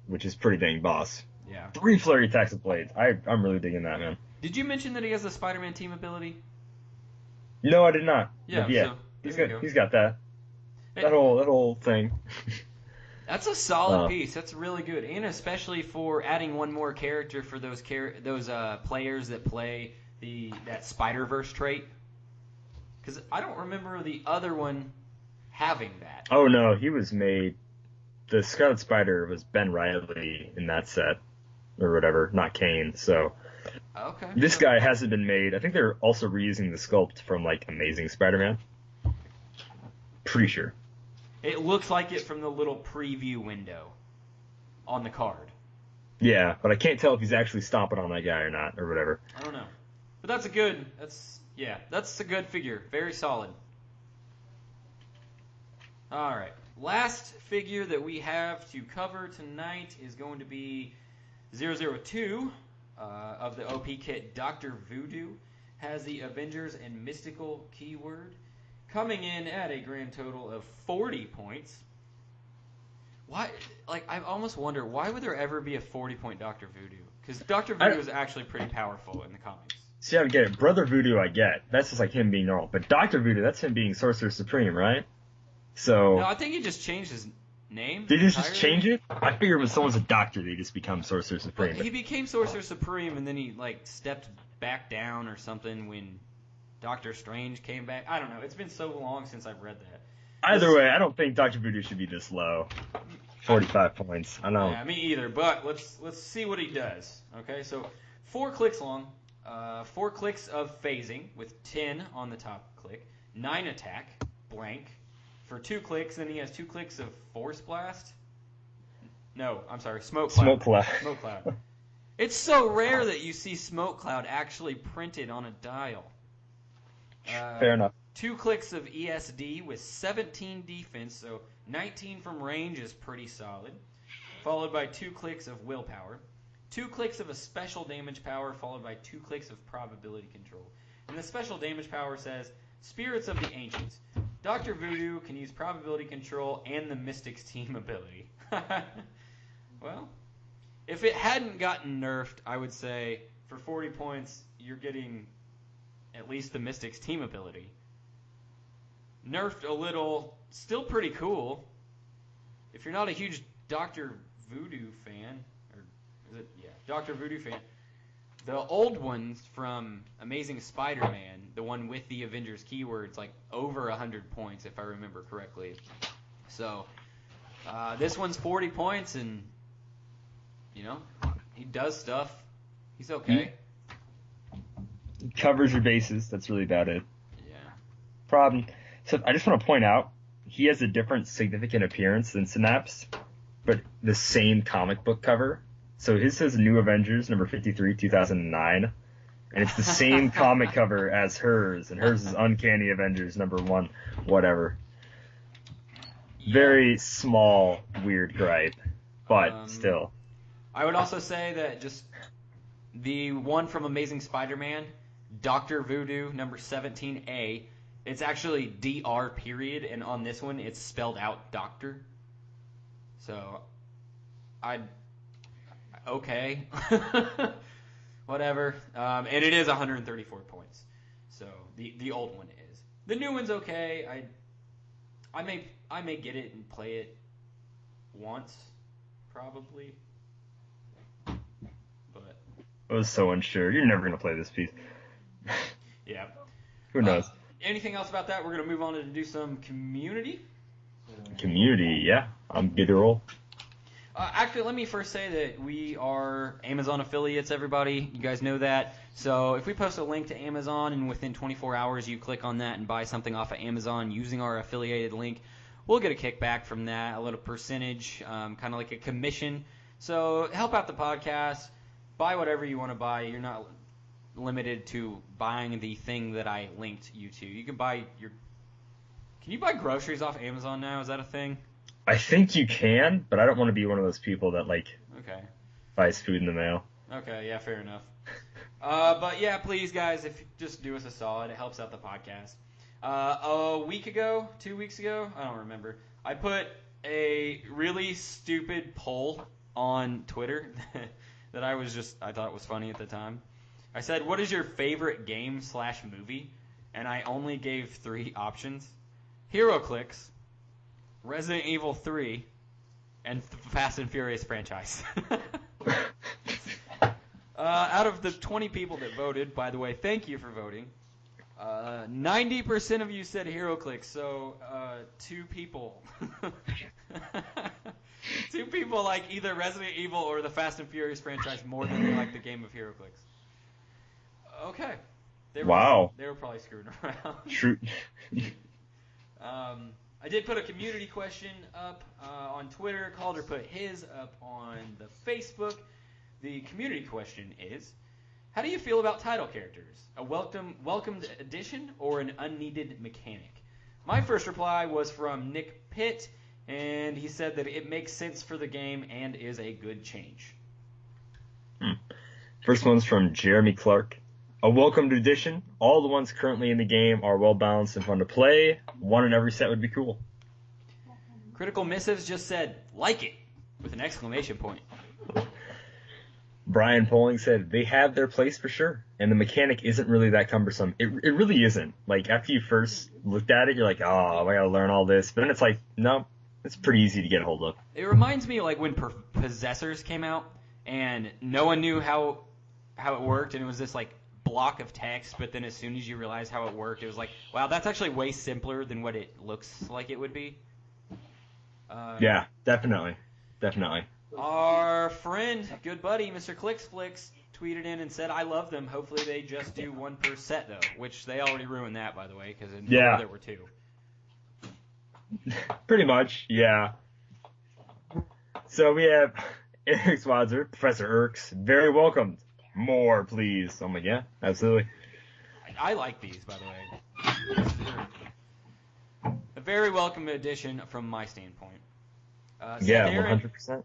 Which is pretty dang boss. Yeah. 3 flurry attacks with blades. I'm really digging that, man. Did you mention that he has the Spider-Man team ability? No, I did not. Yeah, yeah. So he's got that. That whole thing. That's a solid piece. That's really good, and especially for adding one more character for those players that play that Spider-Verse trait. Because I don't remember the other one having that. Oh no, he was made. The Scarlet Spider was Ben Reilly in that set, or whatever, not Kane. So okay, this guy hasn't been made. I think they're also reusing the sculpt from like Amazing Spider-Man. Pretty sure. It looks like it from the little preview window on the card. Yeah, but I can't tell if he's actually stomping on that guy or not, or whatever. I don't know. But that's a good figure. Very solid. Alright. Last figure that we have to cover tonight is going to be 002 of the OP kit. Dr. Voodoo has the Avengers and Mystical keyword, coming in at a grand total of 40 points. Why? Like, I almost wonder, why would there ever be a 40-point Dr. Voodoo? Because Dr. Voodoo is actually pretty powerful in the comics. See, I don't get it. Brother Voodoo, I get. That's just like him being normal. But Dr. Voodoo, that's him being Sorcerer Supreme, right? So. No, I think he just changed his name. Did he just change it? I figured when someone's a doctor, they just become Sorcerer Supreme. But he became Sorcerer Supreme, and then he, like, stepped back down or something when Doctor Strange came back. I don't know. It's been so long since I've read that. Either way, I don't think Dr. Voodoo should be this low. 45 points. I know. Yeah, me either. But let's see what he does. Okay, so 4 clicks long, 4 clicks of phasing with 10 on the top click, 9 attack, blank, for 2 clicks. Then he has 2 clicks of Force Blast. No, I'm sorry, Smoke Cloud. Smoke Cloud. Smoke Cloud. It's so rare that you see Smoke Cloud actually printed on a dial. Fair enough. 2 clicks of ESD with 17 defense, so 19 from range is pretty solid. Followed by 2 clicks of willpower. 2 clicks of a special damage power, followed by 2 clicks of probability control. And the special damage power says, Spirits of the Ancients. Dr. Voodoo can use probability control and the Mystics team ability. Well, if it hadn't gotten nerfed, I would say for 40 points, you're getting at least the Mystics team ability. Nerfed a little, still pretty cool. If you're not a huge Dr. Voodoo fan, or is it, yeah, Dr. Voodoo fan, the old ones from Amazing Spider-Man, the one with the Avengers keywords, like over 100 points, if I remember correctly. So, this one's 40 points, and, you know, he does stuff. He's okay. He covers your bases. That's really about it. Yeah. Problem. So I just want to point out, he has a different significant appearance than Synapse, but the same comic book cover. So his says New Avengers, number 53, 2009, and it's the same comic cover as hers, and hers is Uncanny Avengers, number 1, whatever. Yeah. Very small, weird gripe, but still. I would also say that just the one from Amazing Spider-Man, Dr. Voodoo, number 17A, it's actually DR period, and on this one it's spelled out Doctor. So, okay. Whatever. And it is 134 points. So, the old one is. The new one's okay. I may get it and play it once, probably. But I was so unsure. You're never going to play this piece. Yeah. Who knows? Anything else about that? We're going to move on to do some community. Community, yeah. I'm good to roll. Actually, let me first say that we are Amazon affiliates, everybody. You guys know that. So if we post a link to Amazon and within 24 hours you click on that and buy something off of Amazon using our affiliated link, we'll get a kickback from that, a little percentage, kind of like a commission. So help out the podcast. Buy whatever you want to buy. You're not limited to buying the thing that I linked you to. You can buy your... Can you buy groceries off Amazon now? Is that a thing? I think you can, but I don't want to be one of those people that, okay, buys food in the mail. Okay, yeah, fair enough. But yeah, please, guys, if just do us a solid, it helps out the podcast. A week ago, 2 weeks ago, I don't remember, I put a really stupid poll on Twitter that I thought was funny at the time. I said, what is your favorite game/movie? And I only gave 3 options. Heroclix, Resident Evil 3, and Fast and Furious franchise. Out of the 20 people that voted, by the way, thank you for voting. 90% of you said Heroclix, so 2 people. 2 people like either Resident Evil or the Fast and Furious franchise more than they like the game of Heroclix. Okay. They were probably screwing around. True. I did put a community question up on Twitter. Kalder put his up on the Facebook. The community question is, how do you feel about title characters? A welcomed addition or an unneeded mechanic? My first reply was from Nick Pitt, and he said that it makes sense for the game and is a good change. First one's from Jeremy Clark. A welcomed addition. All the ones currently in the game are well balanced and fun to play. One in every set would be cool. Critical Missives just said, like it, with an exclamation point. Brian Poling said, they have their place for sure, and the mechanic isn't really that cumbersome. It really isn't. Like, after you first looked at it, you're like, oh, I gotta learn all this. But then it's like, no, it's pretty easy to get a hold of. It reminds me of like when Possessors came out, and no one knew how it worked, and it was this like block of text, but then as soon as you realize how it worked, it was like, wow, that's actually way simpler than what it looks like it would be. Yeah, definitely. Our friend, good buddy, Mr. Clicksflix, tweeted in and said, I love them. Hopefully they just do 1 per set, though, which they already ruined that, by the way, because there were 2. Pretty much, yeah. So we have Eric Swatzer, Professor Erks, very welcomed. More, please. I'm like, yeah, absolutely. I like these, by the way. A very welcome addition from my standpoint. Yeah, 100%.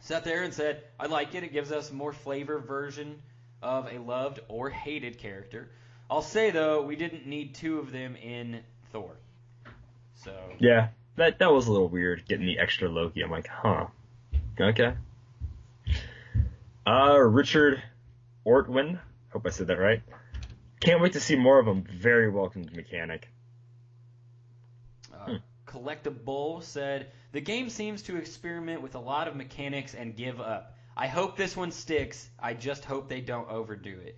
Seth Aaron said, I like it. It gives us a more flavor version of a loved or hated character. I'll say, though, we didn't need 2 of them in Thor. So yeah, that was a little weird, getting the extra Loki. I'm like, huh. Okay. Richard Ortwin, hope I said that right. Can't wait to see more of him. Very welcomed mechanic. Collectible said, the game seems to experiment with a lot of mechanics and give up. I hope this one sticks. I just hope they don't overdo it.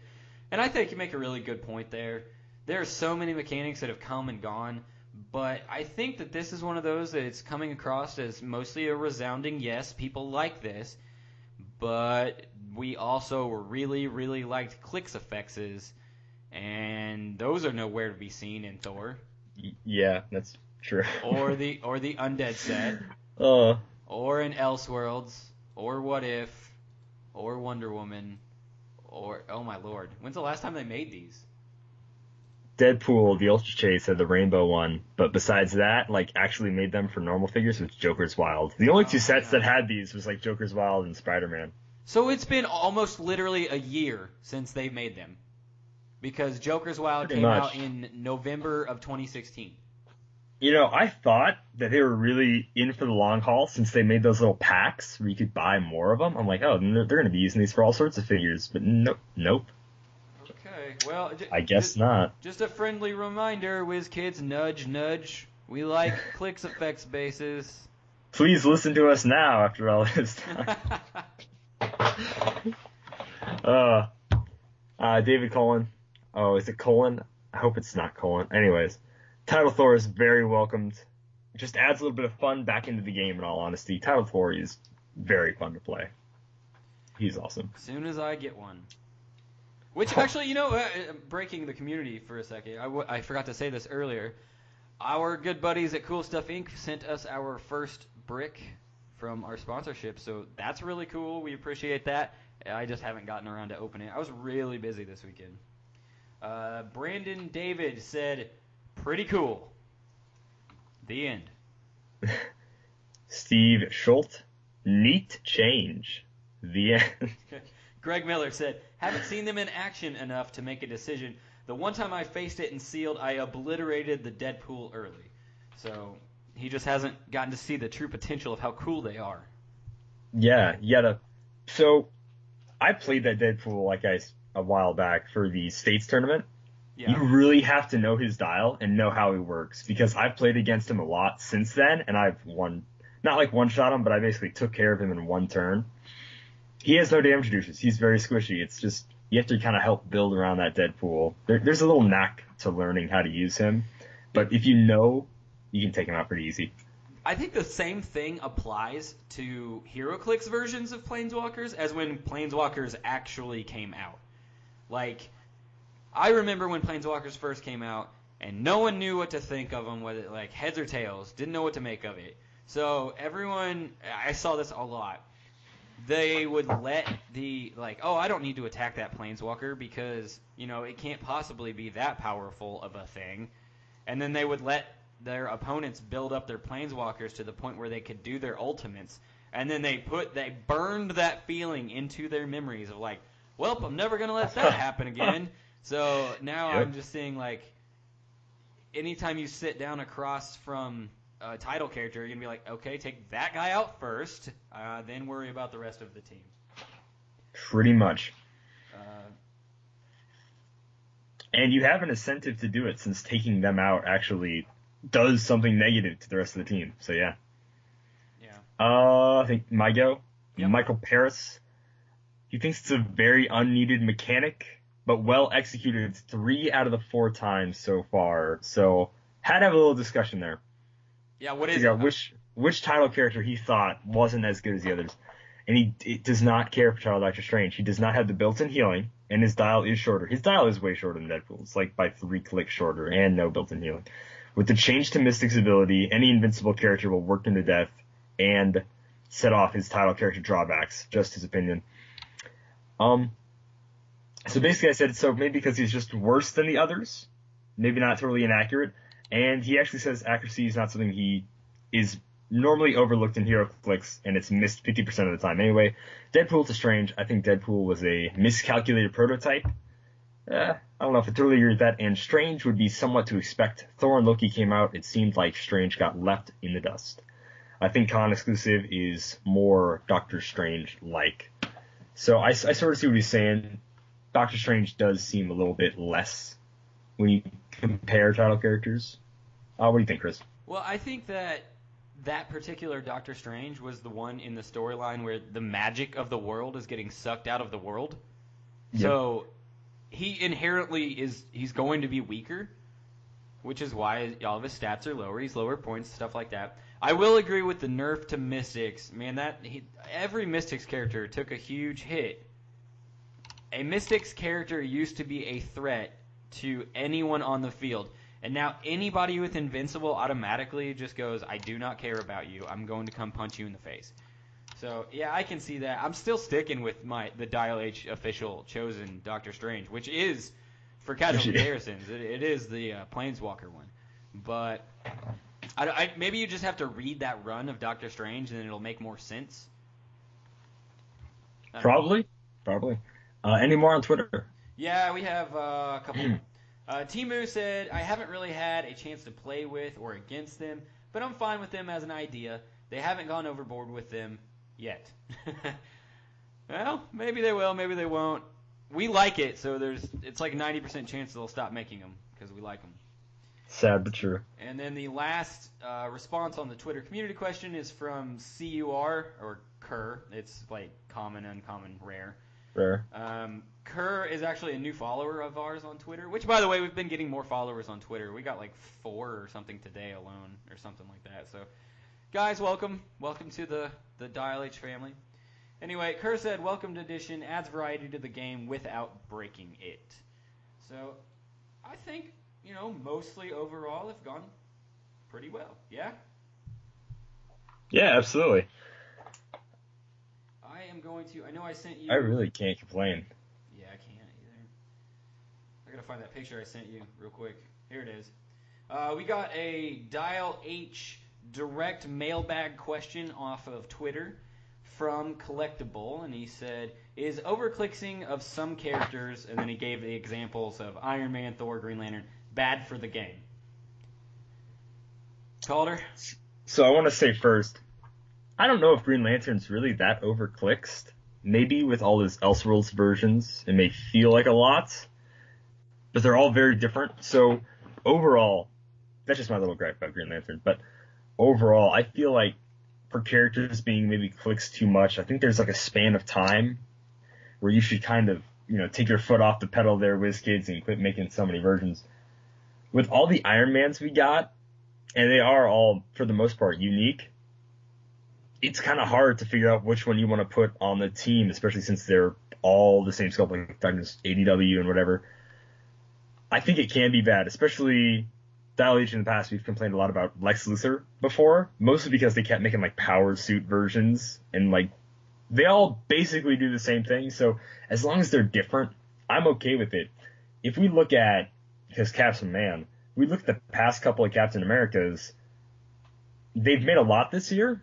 And I think you make a really good point there. There are so many mechanics that have come and gone, but I think that this is one of those that it's coming across as mostly a resounding yes, people like this, but we also really, really liked clicks effects, and those are nowhere to be seen in Thor. Yeah, that's true. or the Undead set. Or in Elseworlds, or What If, or Wonder Woman, or oh my lord, when's the last time they made these? Deadpool, the Ultra Chase, had the rainbow one, but besides that, like actually made them for normal figures was Joker's Wild. The only 2 sets that had these was like Joker's Wild and Spider-Man. So it's been almost literally a year since they made them, because Joker's Wild came out in November of 2016. You know, I thought that they were really in for the long haul since they made those little packs where you could buy more of them. I'm like, oh, they're going to be using these for all sorts of figures, but nope. Okay, well, I guess not. Just a friendly reminder, whiz kids, nudge, nudge. We like clicks effects bases. Please listen to us now after all this time. David Cullen. Oh, is it Cullen? I hope it's not Cullen. Anyways. Title Thor is very welcomed. It just adds a little bit of fun back into the game, in all honesty. Title Thor is very fun to play. He's awesome. As soon as I get one. Which, actually, breaking the community for a second, I forgot to say this earlier. Our good buddies at Cool Stuff Inc. sent us our first brick from our sponsorship, so that's really cool. We appreciate that. I just haven't gotten around to opening it. I was really busy this weekend. Brandon David said, pretty cool. The end. Steve Schultz, neat change. The end. Greg Miller said, haven't seen them in action enough to make a decision. The one time I faced it in sealed, I obliterated the Deadpool early. So he just hasn't gotten to see the true potential of how cool they are. Yeah. So I played that Deadpool a while back for the States tournament. Yeah. You really have to know his dial and know how he works, because I've played against him a lot since then, and I've not one-shot him, but I basically took care of him in one turn. He has no damage reducers. He's very squishy. It's just, you have to kind of help build around that Deadpool. There's a little knack to learning how to use him, but if you know, you can take him out pretty easy. I think the same thing applies to Heroclix versions of Planeswalkers as when Planeswalkers actually came out. Like, I remember when Planeswalkers first came out, and no one knew what to think of them, whether like heads or tails, didn't know what to make of it. So everyone, I saw this a lot. They would let I don't need to attack that Planeswalker because, it can't possibly be that powerful of a thing. And then they would let their opponents build up their Planeswalkers to the point where they could do their ultimates. And then they burned that feeling into their memories of like, well, I'm never going to let that happen again. So now I'm just seeing anytime you sit down across from a title character, you're going to be like, okay, take that guy out first, then worry about the rest of the team. Pretty much. And you have an incentive to do it, since taking them out actually does something negative to the rest of the team. So, yeah. I think my go. Yep. Michael Paris. He thinks it's a very unneeded mechanic, but well executed 3 out of the 4 times so far. So, had to have a little discussion there. Yeah, what is it? Which title character he thought wasn't as good as the others. And he does not care for Child Doctor Strange. He does not have the built-in healing, and his dial is shorter. His dial is way shorter than Deadpool's, like by 3 clicks shorter, and no built-in healing. With the change to Mystic's ability, any invincible character will work into death and set off his title character drawbacks. Just his opinion. So basically I said, so maybe because he's just worse than the others, maybe not totally inaccurate, and he actually says accuracy is not something he is normally overlooked in Heroclix, and it's missed 50% of the time. Anyway, Deadpool to Strange, I think Deadpool was a miscalculated prototype. I don't know if I totally agree with that, and Strange would be somewhat to expect. Thor and Loki came out, it seemed like Strange got left in the dust. I think Con exclusive is more Doctor Strange-like. So I sort of see what he's saying. Doctor Strange does seem a little bit less when you compare title characters. What do you think, Kris? Well, I think that particular Doctor Strange was the one in the storyline where the magic of the world is getting sucked out of the world. Yep. So he inherently he's going to be weaker, which is why all of his stats are lower. He's lower points, stuff like that. I will agree with the nerf to Mystics. Man, every Mystics character took a huge hit. A Mystics character used to be a threat to anyone on the field. And now anybody with Invincible automatically just goes, I do not care about you. I'm going to come punch you in the face. So, yeah, I can see that. I'm still sticking with the Dial H official chosen Doctor Strange, which is, for casual comparisons, it is the Planeswalker one. But maybe you just have to read that run of Doctor Strange and then it'll make more sense. Probably. Any more on Twitter? Yeah, we have a couple. Timu said, I haven't really had a chance to play with or against them, but I'm fine with them as an idea. They haven't gone overboard with them yet. Well, maybe they will, maybe they won't. We like it, so it's like a 90% chance they'll stop making them because we like them. Sad but true. And then the last response on the Twitter community question is from CUR, or Kerr. It's like common, uncommon, rare. Rare. Kerr is actually a new follower of ours on Twitter, which, by the way, we've been getting more followers on Twitter. We got like 4 or something today alone or something like that. So Guys, welcome to the Dial H family. Anyway, Kerr said, welcomed edition adds variety to the game without breaking it. So, I think, mostly overall have gone pretty well. Yeah? Yeah, absolutely. I know I sent you... I really can't complain. Yeah, I can't either. I gotta find that picture I sent you real quick. Here it is. We got a Dial H direct mailbag question off of Twitter from Collectible, and he said, is overclicksing of some characters, and then he gave the examples of Iron Man, Thor, Green Lantern, bad for the game? Calder? So I want to say first, I don't know if Green Lantern's really that overclicked. Maybe with all his Elseworlds versions, it may feel like a lot, but they're all very different. So overall, that's just my little gripe about Green Lantern, but overall, I feel like for characters being maybe clicks too much, I think there's like a span of time where you should kind of, take your foot off the pedal there, WizKids, and quit making so many versions. With all the Iron Mans we got, and they are all, for the most part, unique, it's kind of hard to figure out which one you want to put on the team, especially since they're all the same sculpt, like ADW and whatever. I think it can be bad, especially Dial H in the past. We've complained a lot about Lex Luthor before, mostly because they kept making like power suit versions, and like they all basically do the same thing. So as long as they're different, I'm okay with it. If we look at, because Cap's a man, we look at the past couple of Captain Americas, they've made a lot this year,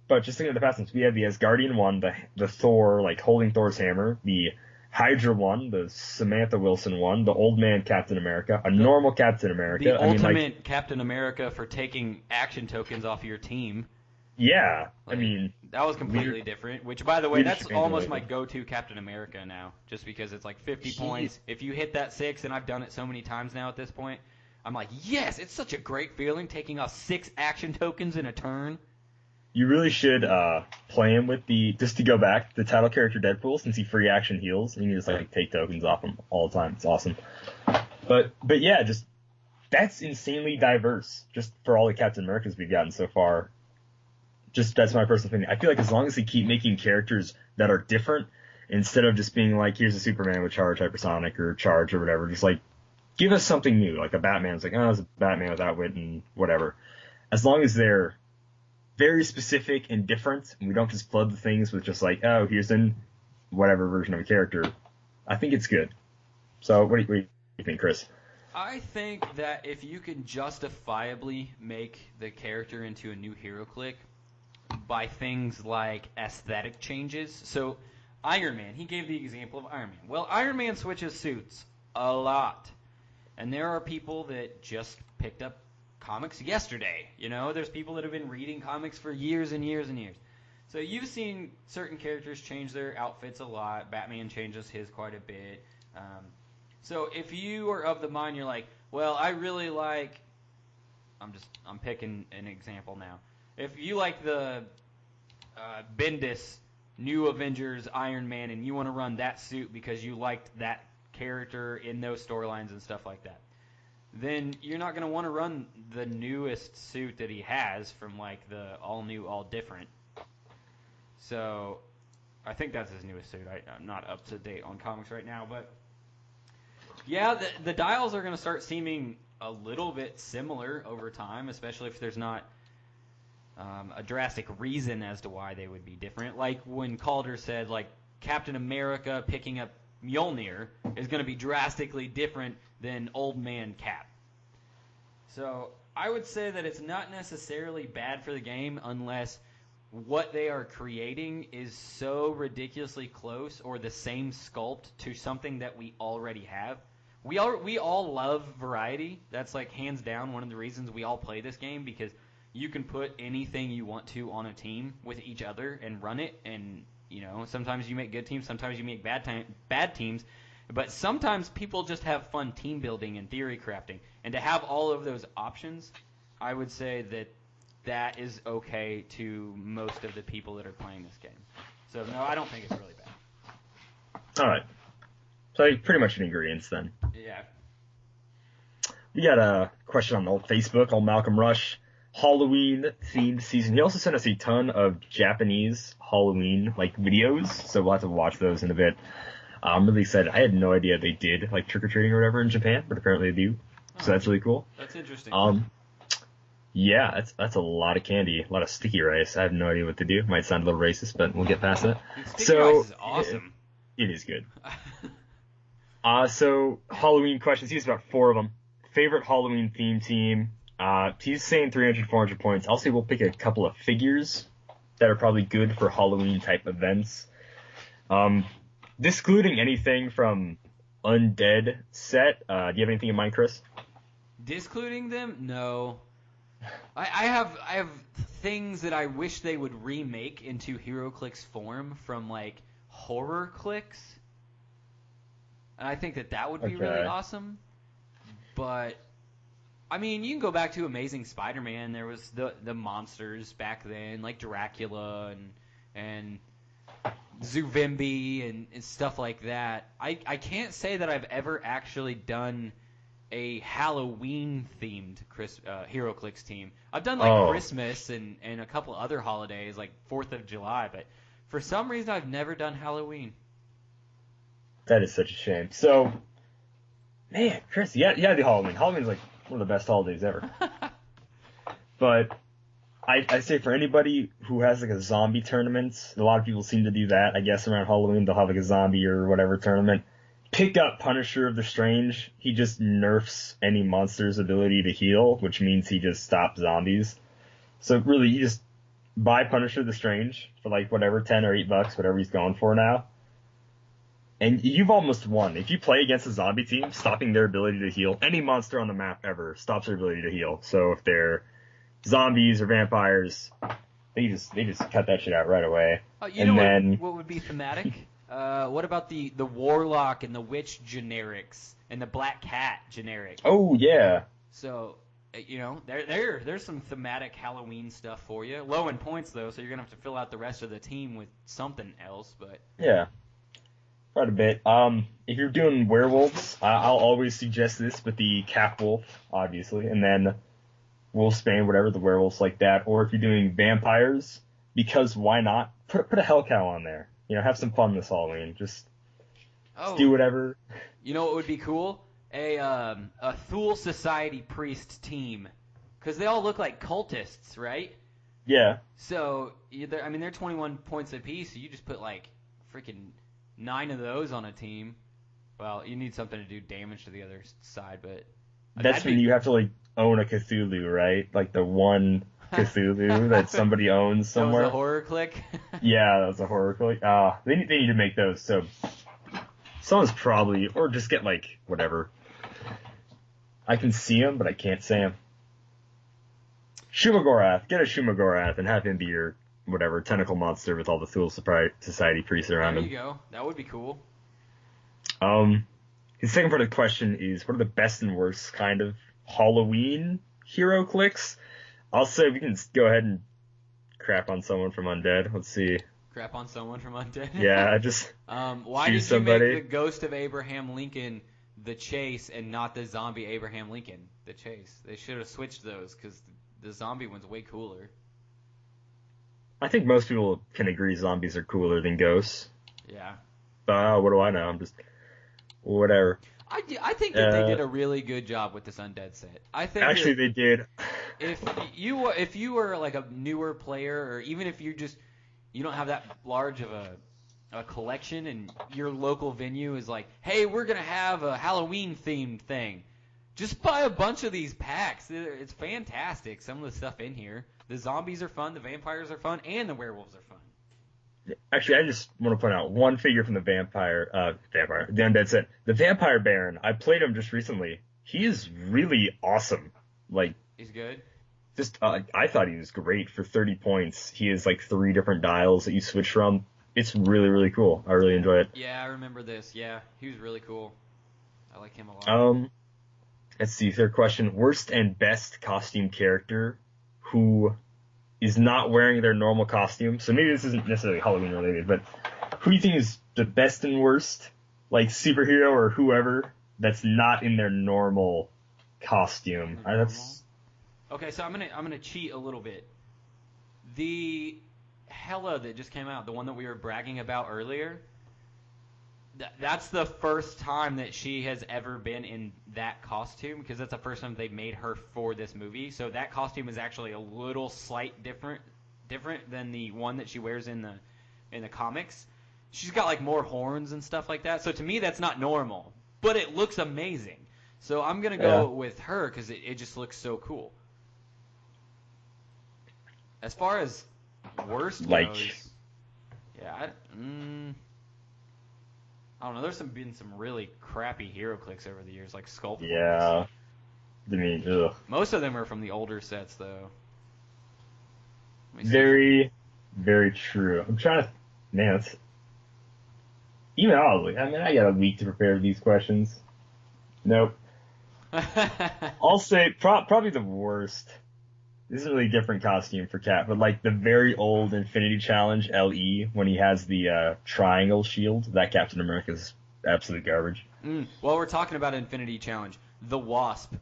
but just thinking of the past ones, we had the Asgardian one, the Thor, like holding Thor's hammer, the Hydra one, the Samantha Wilson one, the old man Captain America, normal Captain America. The ultimate Captain America for taking action tokens off of your team. Yeah, like, that was completely different. Which, by the way, that's almost my go-to Captain America now, just because it's like 50 points. If you hit that 6, and I've done it so many times now at this point, I'm like, yes, it's such a great feeling taking off 6 action tokens in a turn. You really should play him with just to go back, the title character Deadpool, since he free action heals, and you just like take tokens off him all the time. It's awesome. But yeah, just that's insanely diverse, just for all the Captain Americas we've gotten so far. Just that's my personal opinion. I feel like as long as they keep making characters that are different, instead of just being like, here's a Superman with charge, hypersonic, or charge, or whatever, just like give us something new. Like a Batman's like, oh, it's a Batman without wit and whatever. As long as they're very specific and different, and we don't just flood the things with just like, oh, here's an whatever version of a character, I think it's good. So what do you think, Kris? I think that if you can justifiably make the character into a new Heroclix by things like aesthetic changes. So Iron Man, he gave the example of Iron Man. Well, Iron Man switches suits a lot. And there are people that just picked up comics yesterday. There's people that have been reading comics for years and years and years. So you've seen certain characters change their outfits a lot. Batman changes his quite a bit. So if you are of the mind, you're like, well, I really like, I'm picking an example now. If you like the Bendis New Avengers Iron Man and you want to run that suit because you liked that character in those storylines and stuff like that, then you're not going to want to run the newest suit that he has from like the all new, all different. So I think that's his newest suit. I'm not up to date on comics right now, but yeah, the dials are going to start seeming a little bit similar over time, especially if there's not a drastic reason as to why they would be different. Like when Kalder said, like, Captain America picking up Mjolnir is going to be drastically different than Old Man Cap. So I would say that it's not necessarily bad for the game unless what they are creating is so ridiculously close or the same sculpt to something that we already have. We all love variety. That's like hands down one of the reasons we all play this game, because you can put anything you want to on a team with each other and run it, and sometimes you make good teams, sometimes you make bad teams, but sometimes people just have fun team building and theory crafting, and to have all of those options, I would say that is okay to most of the people that are playing this game. So no, I don't think it's really bad. All right, so pretty much an agreement then. Yeah. We got a question on old Facebook, old Malcolm Rush. Halloween themed season. He also sent us a ton of Japanese Halloween videos, so we'll have to watch those in a bit. I'm really excited. I had no idea they did trick or treating or whatever in Japan, but apparently they do. So that's really cool. That's interesting. Yeah, that's a lot of candy, a lot of sticky rice. I have no idea what to do. Might sound a little racist, but we'll get past that. Sticky rice is awesome. It is good. So Halloween questions. He's about 4 of them. Favorite Halloween theme team. He's saying 300, 400 points. I'll say we'll pick a couple of figures that are probably good for Halloween type events. Discluding anything from Undead set. Do you have anything in mind, Kris? Discluding them? No. I have things that I wish they would remake into Heroclix form from Horrorclix. And I think that would be really awesome. But I mean, you can go back to Amazing Spider-Man. There was the monsters back then, like Dracula and Zuvimbi and stuff like that. I can't say that I've ever actually done a Halloween-themed Heroclix team. I've done Christmas and a couple other holidays, like 4th of July, but for some reason I've never done Halloween. That is such a shame. So, man, Kris, yeah, the Halloween. Halloween's one of the best holidays ever. But I say for anybody who has a zombie tournament, a lot of people seem to do that. I guess around Halloween they'll have a zombie or whatever tournament. Pick up Punisher of the Strange. He just nerfs any monster's ability to heal, which means he just stops zombies. So really, you just buy Punisher the Strange for whatever, $10 or $8, whatever he's going for now. And you've almost won. If you play against a zombie team, stopping their ability to heal, any monster on the map ever stops their ability to heal. So if they're zombies or vampires, they just cut that shit out right away. What would be thematic? What about the Warlock and the Witch generics and the Black Cat generic? Oh, yeah. So, there's some thematic Halloween stuff for you. Low in points, though, so you're going to have to fill out the rest of the team with something else. But yeah, quite a bit. If you're doing werewolves, I'll always suggest this with the Cap Wolf, obviously, and then Wolfsbane, whatever, the werewolves like that. Or if you're doing vampires, because why not? Put a Hellcow on there. Have some fun this Halloween. Just do whatever. You know what would be cool? A Thule Society priest team. Because they all look like cultists, right? Yeah. So, they're 21 points apiece, so you just put, freaking 9 of those on a team. Well, you need something to do damage to the other side, but... That's when you have to, own a Cthulhu, right? The one... Cthulhu that somebody owns somewhere. That was a Horrorclick? Yeah, that was a Horrorclick. They need to make those, so someone's probably, or just get whatever. I can see him, but I can't say him. Shumagorath, get a Shumagorath and have him be your whatever tentacle monster with all the Thule Society priests around him. There you go. That would be cool. His second part of the question is, what are the best and worst kind of Halloween Heroclix? I'll say we can go ahead and crap on someone from Undead. Let's see. Crap on someone from Undead? Yeah, just why did you make the Ghost of Abraham Lincoln the Chase and not the zombie Abraham Lincoln the Chase? They should have switched those because the zombie one's way cooler. I think most people can agree zombies are cooler than ghosts. Yeah. What do I know? I'm just... whatever. I think that they did a really good job with this Undead set. I think actually they did. If you were a newer player, or even if you don't have that large of a collection, and your local venue is hey, we're gonna have a Halloween themed thing, just buy a bunch of these packs. It's fantastic. Some of the stuff in here. The zombies are fun, the vampires are fun, and the werewolves are fun. Actually, I just want to point out one figure from the the Undead set. The Vampire Baron, I played him just recently. He is really awesome. He's good? I thought he was great for 30 points. He has 3 different dials that you switch from. It's really, really cool. I really enjoy it. Yeah, I remember this. Yeah, he was really cool. I like him a lot. Let's see, third question. Worst and best costume character who is not wearing their normal costume. So maybe this isn't necessarily Halloween related, but who do you think is the best and worst, superhero or whoever, that's not in their normal costume? Okay, so I'm gonna cheat a little bit. The Hela that just came out, the one that we were bragging about earlier, that's the first time that she has ever been in that costume, because that's the first time they made her for this movie. So that costume is actually a little slight different than the one that she wears in the comics. She's got like more horns and stuff like that. So to me, that's not normal, but it looks amazing. So I'm gonna go with her because it just looks so cool. As far as worst goes, yeah, I don't know. There's been some really crappy Heroclix over the years, like Sculpt. Yeah. I mean, ugh. Most of them are from the older sets, though. Very, very true. I'm trying to, man, it's, even I got a week to prepare these questions. Nope. I'll say probably the worst. This is a really different costume for Cap, but like the very old Infinity Challenge LE when he has the triangle shield, that Captain America's absolute garbage. Well, we're talking about Infinity Challenge. The Wasp.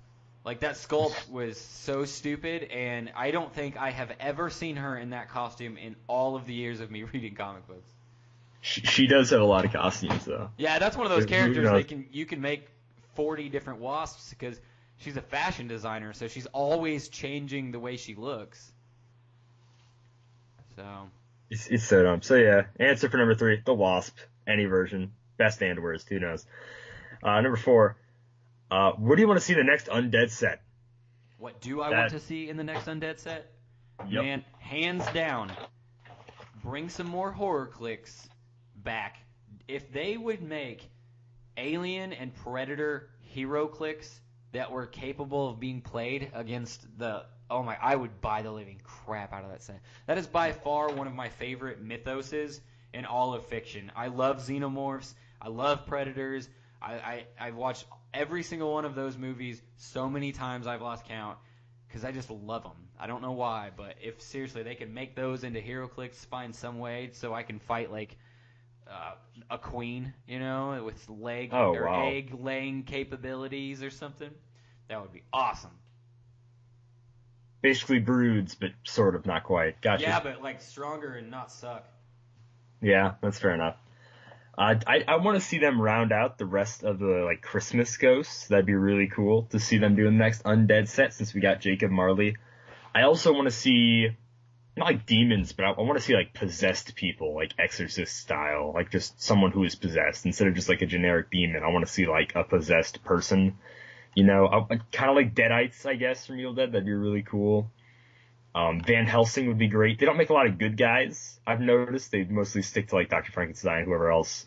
Like, that sculpt was so stupid, and I don't think I have ever seen her in that costume in all of the years of me reading comic books. She does have a lot of costumes, though. Yeah, that's one of those characters you can make 40 different Wasps, because she's a fashion designer, so she's always changing the way she looks. So it's so dumb. So yeah, answer for number 3, the Wasp, any version, best and worst, who knows. Number 4, what do you want to see in the next Undead set? What do I want to see in the next Undead set? Yep. Man, hands down, bring some more Heroclix back. If they would make Alien and Predator Heroclix that were capable of being played against I would buy the living crap out of that set. That is by far one of my favorite mythoses in all of fiction. I love xenomorphs. I love predators. I've watched every single one of those movies so many times I've lost count because I just love them. I don't know why, but if seriously they could make those into Heroclix, find some way so I can fight like a queen, with egg-laying capabilities or something. That would be awesome. Basically broods, but sort of not quite. Gotcha. Yeah, but like stronger and not suck. Yeah, that's fair enough. I want to see them round out the rest of the like Christmas ghosts. That'd be really cool to see them doing the next Undead set since we got Jacob Marley. I also want to see not like demons, but I want to see like possessed people, like Exorcist style, like just someone who is possessed instead of just like a generic demon. I want to see like a possessed person, kind of like Deadites, I guess, from Evil Dead. That'd be really cool. Van Helsing would be great. They don't make a lot of good guys, I've noticed. They mostly stick to like Dr. Frankenstein, whoever else.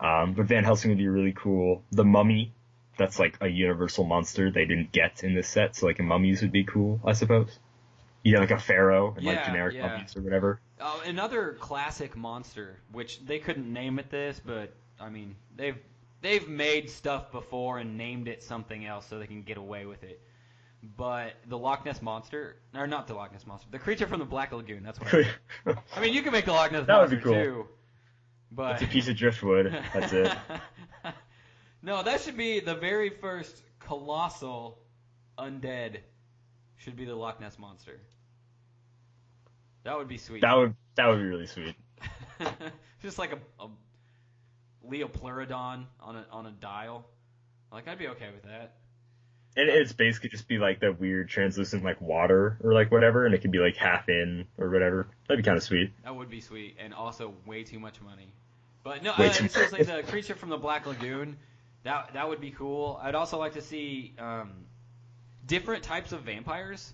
But Van Helsing would be really cool. The Mummy, that's like a universal monster they didn't get in this set, so like a mummies would be cool, I suppose. Like a pharaoh and like generic mummies or whatever. Another classic monster, which they couldn't name it this, but I mean they've made stuff before and named it something else so they can get away with it. But the Loch Ness Monster, or not the Loch Ness Monster, the creature from the Black Lagoon. That's what I mean, you can make the Loch Ness Monster would be cool. Too. But it's a piece of driftwood. That's it. No, that should be the very first colossal undead. Should be the Loch Ness Monster. That would be sweet. That would be really sweet. Just like a Leopleurodon on a dial. Like, I'd be okay with that. And it's basically just be like that weird translucent like water or like whatever, and it could be like half in or whatever. That'd be kind of sweet. That would be sweet, and also way too much money. But no, seriously, the creature from the Black Lagoon, that would be cool. I'd also like to see different types of vampires.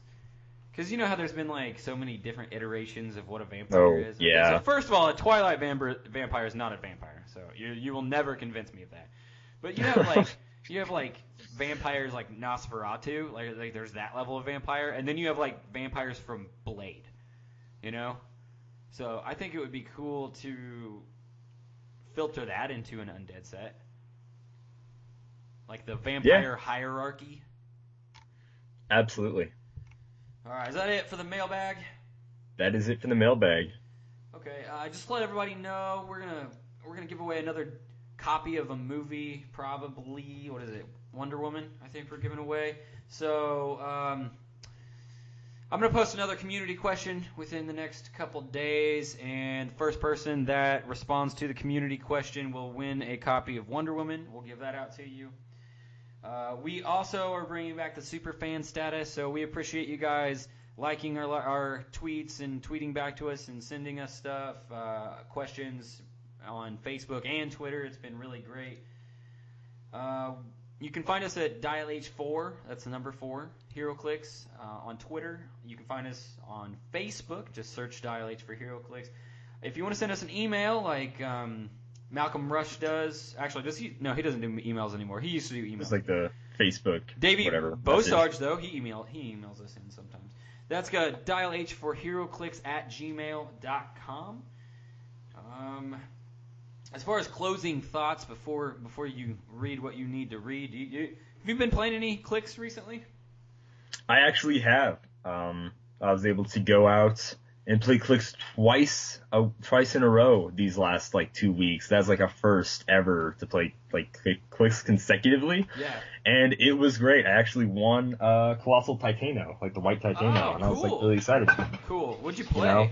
Because you know how there's been like so many different iterations of what a vampire is? Yeah. Okay, so first of all, a Twilight vampire is not a vampire, so you will never convince me of that. But you have like vampires like Nosferatu, like there's that level of vampire, and then you have like vampires from Blade, So I think it would be cool to filter that into an undead set, like the vampire hierarchy. Absolutely. All right, is that it for the mailbag? That is it for the mailbag. Okay, just to let everybody know, we're gonna give away another copy of a movie, probably. What is it? Wonder Woman, I think we're giving away. So I'm going to post another community question within the next couple days, and the first person that responds to the community question will win a copy of Wonder Woman. We'll give that out to you. We also are bringing back the super fan status, so we appreciate you guys liking our tweets and tweeting back to us and sending us stuff, questions on Facebook and Twitter. It's been really great. You can find us at DialH4, that's the number 4, Heroclix, on Twitter. You can find us on Facebook, just search DialH for Heroclix. If you want to send us an email like Malcolm Rush does, actually, no, he doesn't do emails anymore. He used to do emails. It's like the Facebook, Davey whatever. Bosarge, though, he emails us in sometimes. That's got DialH for Heroclix at gmail.com. As far as closing thoughts before you read what you need to read, have you been playing any clicks recently? I actually have. I was able to go out and play clicks twice in a row these last 2 weeks. That's a first ever to play clicks consecutively. Yeah. And it was great. I actually won Colossal Titano, the white Titano, and I was really excited. Cool. What'd you play?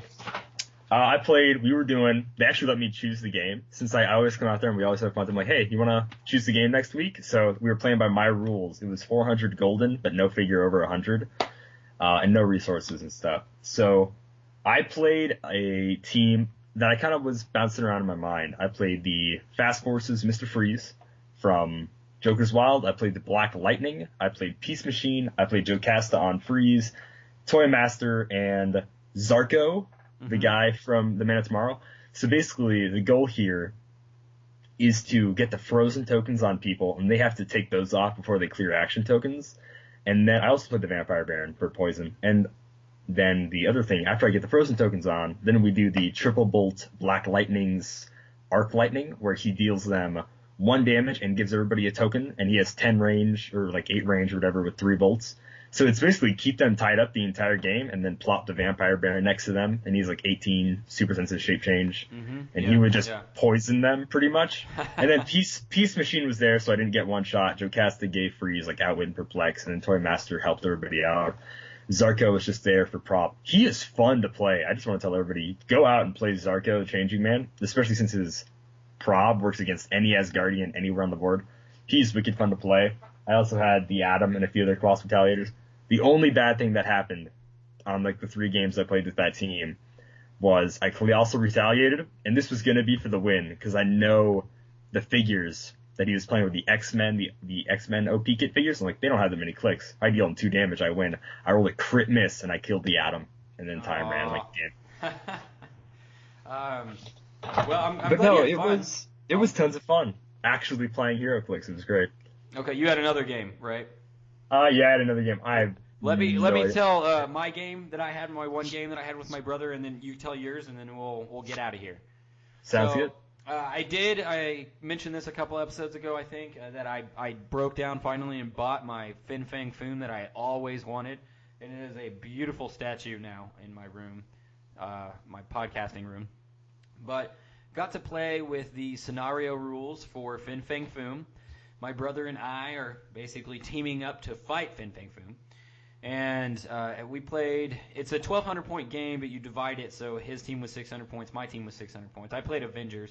They actually let me choose the game. Since I always come out there and we always have fun, I'm like, hey, you want to choose the game next week? So we were playing by my rules. It was 400 golden, but no figure over 100, and no resources and stuff. So I played a team that I kind of was bouncing around in my mind. I played the Fast Forces Mr. Freeze from Joker's Wild. I played the Black Lightning. I played Peace Machine. I played Jocasta on Freeze, Toy Master, and Zarko, the guy from The Man of Tomorrow. So basically, the goal here is to get the frozen tokens on people, and they have to take those off before they clear action tokens. And then I also played the Vampire Baron for poison. And then the other thing, after I get the frozen tokens on, then we do the Triple Bolt Black Lightning's Arc Lightning, where he deals them 1 damage and gives everybody a token, and he has 10 range, or 8 range or whatever, with 3 bolts. So it's basically keep them tied up the entire game and then plop the Vampire Baron next to them, and he's 18 super sensitive shape change, and he would just poison them pretty much. And then Peace Machine was there, so I didn't get one shot. Jocasta gave Freeze Outwit and Perplex, and then Toy Master helped everybody out. Zarko was just there for prop. He is fun to play. I just want to tell everybody, go out and play Zarko, the Changing Man, especially since his prob works against any Asgardian anywhere on the board. He's wicked fun to play. I also had the Atom and a few other Colossal Retaliators. The only bad thing that happened on the 3 games I played with that team was I also retaliated, and this was going to be for the win, because I know the figures that he was playing with, the X-Men, the X-Men OP kit figures, and they don't have that many clicks. I deal him 2 damage, I win. I rolled a crit miss, and I killed the Atom, and then time ran damn. Well, I'm glad you had fun. It was tons of fun, actually playing Heroclix. It was great. Okay, you had another game, right? Yeah, I had another game. Let me tell my game that I had, my one game that I had with my brother, and then you tell yours, and then we'll get out of here. Sounds good. I mentioned this a couple episodes ago, I think, that I broke down finally and bought my Fin Fang Foom that I always wanted, and it is a beautiful statue now in my room, my podcasting room. But got to play with the scenario rules for Fin Fang Foom. My brother and I are basically teaming up to fight Fin Fang Foom. And we played, it's a 1,200 point game, but you divide it, so his team was 600 points, my team was 600 points. I played Avengers.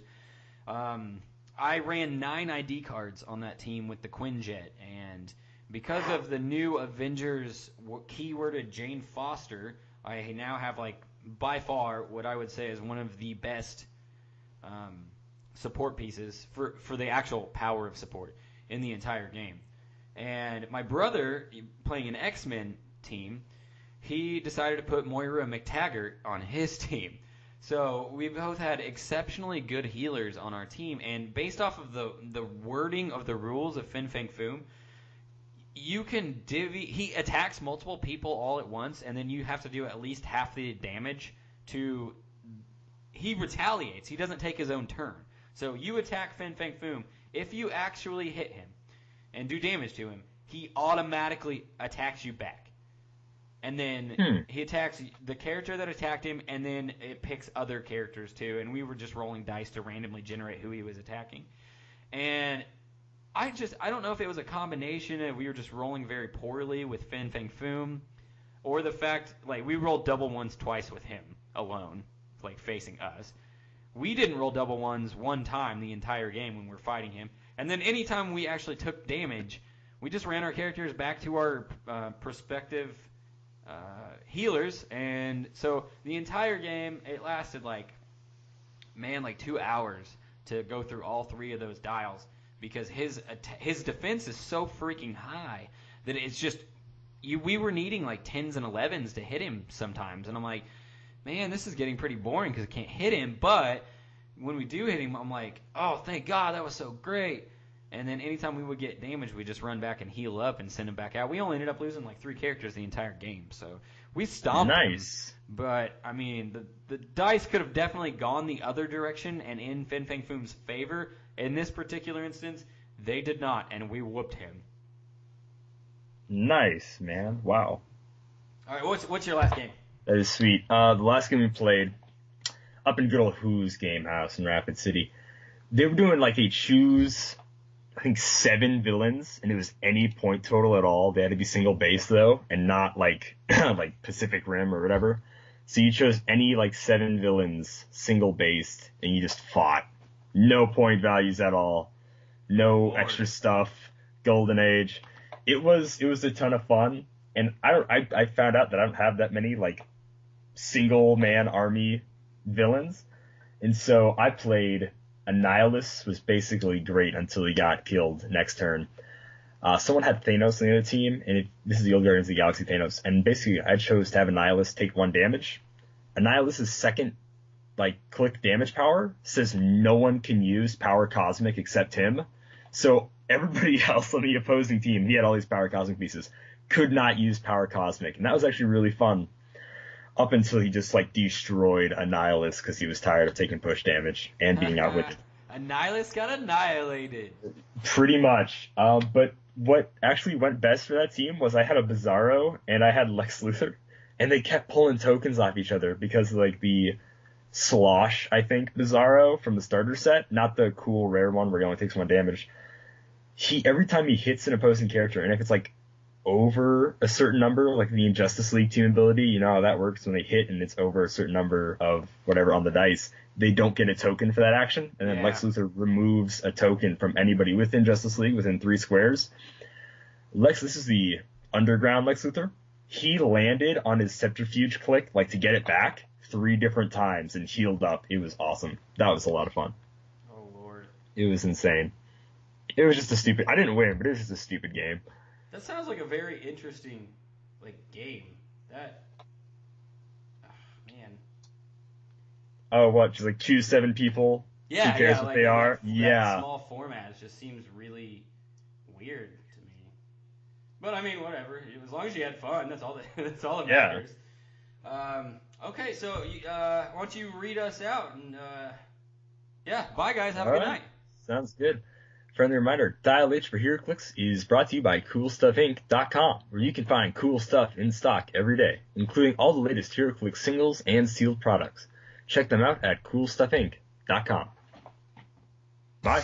I ran 9 ID cards on that team with the Quinjet, and because of the new Avengers keyworded Jane Foster, I now have, by far, what I would say is one of the best support pieces for the actual power of support in the entire game. And my brother, playing an X-Men team, he decided to put Moira McTaggart on his team. So we both had exceptionally good healers on our team, and based off of the wording of the rules of Fin Fang Foom, you can he attacks multiple people all at once, and then you have to do at least half the damage he retaliates. He doesn't take his own turn. So you attack Fin Fang Foom. If you actually hit him and do damage to him, he automatically attacks you back. And then he attacks the character that attacked him, and then it picks other characters too. And we were just rolling dice to randomly generate who he was attacking. And I don't know if it was a combination of we were just rolling very poorly with Fin Fang Foom. or the fact, like, we rolled double ones twice with him alone, like, facing us. We didn't roll double ones one time the entire game when we were fighting him. And then anytime we actually took damage, we just ran our characters back to our prospective healers. And so the entire game, it lasted like 2 hours to go through all 3 of those dials, because his defense is so freaking high that it's just we were needing like 10s and 11s to hit him sometimes. And I'm like, man, this is getting pretty boring because I can't hit him. But when we do hit him, I'm like, oh, thank God, that was so great. And then anytime we would get damage, we just run back and heal up and send him back out. We only ended up losing like 3 characters the entire game, so we stomped him. But, I mean, the dice could have definitely gone the other direction and in Fin Fang Foom's favor. In this particular instance, they did not, and we whooped him. Nice, man. Wow. All right, what's your last game? That is sweet. The last game we played, up in good old Who's Game House in Rapid City, they were doing like a choose, I think 7 villains, and it was any point total at all. They had to be single base though, and not like like Pacific Rim or whatever. So you chose any like 7 villains, single based, and you just fought. No point values at all. No extra stuff. Golden Age. It was a ton of fun, and I found out that I don't have that many like single man army villains, and so I played Annihilus. Was basically great until he got killed next turn. Someone had Thanos on the other team, and this is the old Guardians of the Galaxy Thanos, and basically I chose to have Annihilus take 1 damage. Annihilus's second click damage power says no one can use Power Cosmic except him. So everybody else on the opposing team, he had all these Power Cosmic pieces, could not use Power Cosmic, and that was actually really fun. Up until he just destroyed Annihilus because he was tired of taking push damage and being outwitted. Annihilus got annihilated. Pretty much. But what actually went best for that team was I had a Bizarro and I had Lex Luthor, and they kept pulling tokens off each other because the Slosh, I think, Bizarro from the starter set, not the cool rare one where he only takes 1 damage. Every time he hits an opposing character, and if it's over a certain number, like the Injustice League team ability, you know how that works when they hit and it's over a certain number of whatever on the dice, they don't get a token for that action, and then Lex Luthor removes a token from anybody within Justice League within 3 squares. This is the underground Lex Luthor. He landed on his Subterfuge click, to get it back 3 different times and healed up. It was awesome. That was a lot of fun. Oh, Lord. It was insane. It was just I didn't win, but it was just a stupid game. That sounds like a very interesting, game. That, man. Oh, what? Just choose 7 people. Yeah, who cares what they are? That small format just seems really weird to me. But I mean, whatever. As long as you had fun, that's all that matters. Okay, so why don't you read us out? And bye guys. Have a good night. Sounds good. Friendly reminder, Dial H for Heroclix is brought to you by CoolStuffInc.com, where you can find cool stuff in stock every day, including all the latest Heroclix singles and sealed products. Check them out at CoolStuffInc.com. Bye.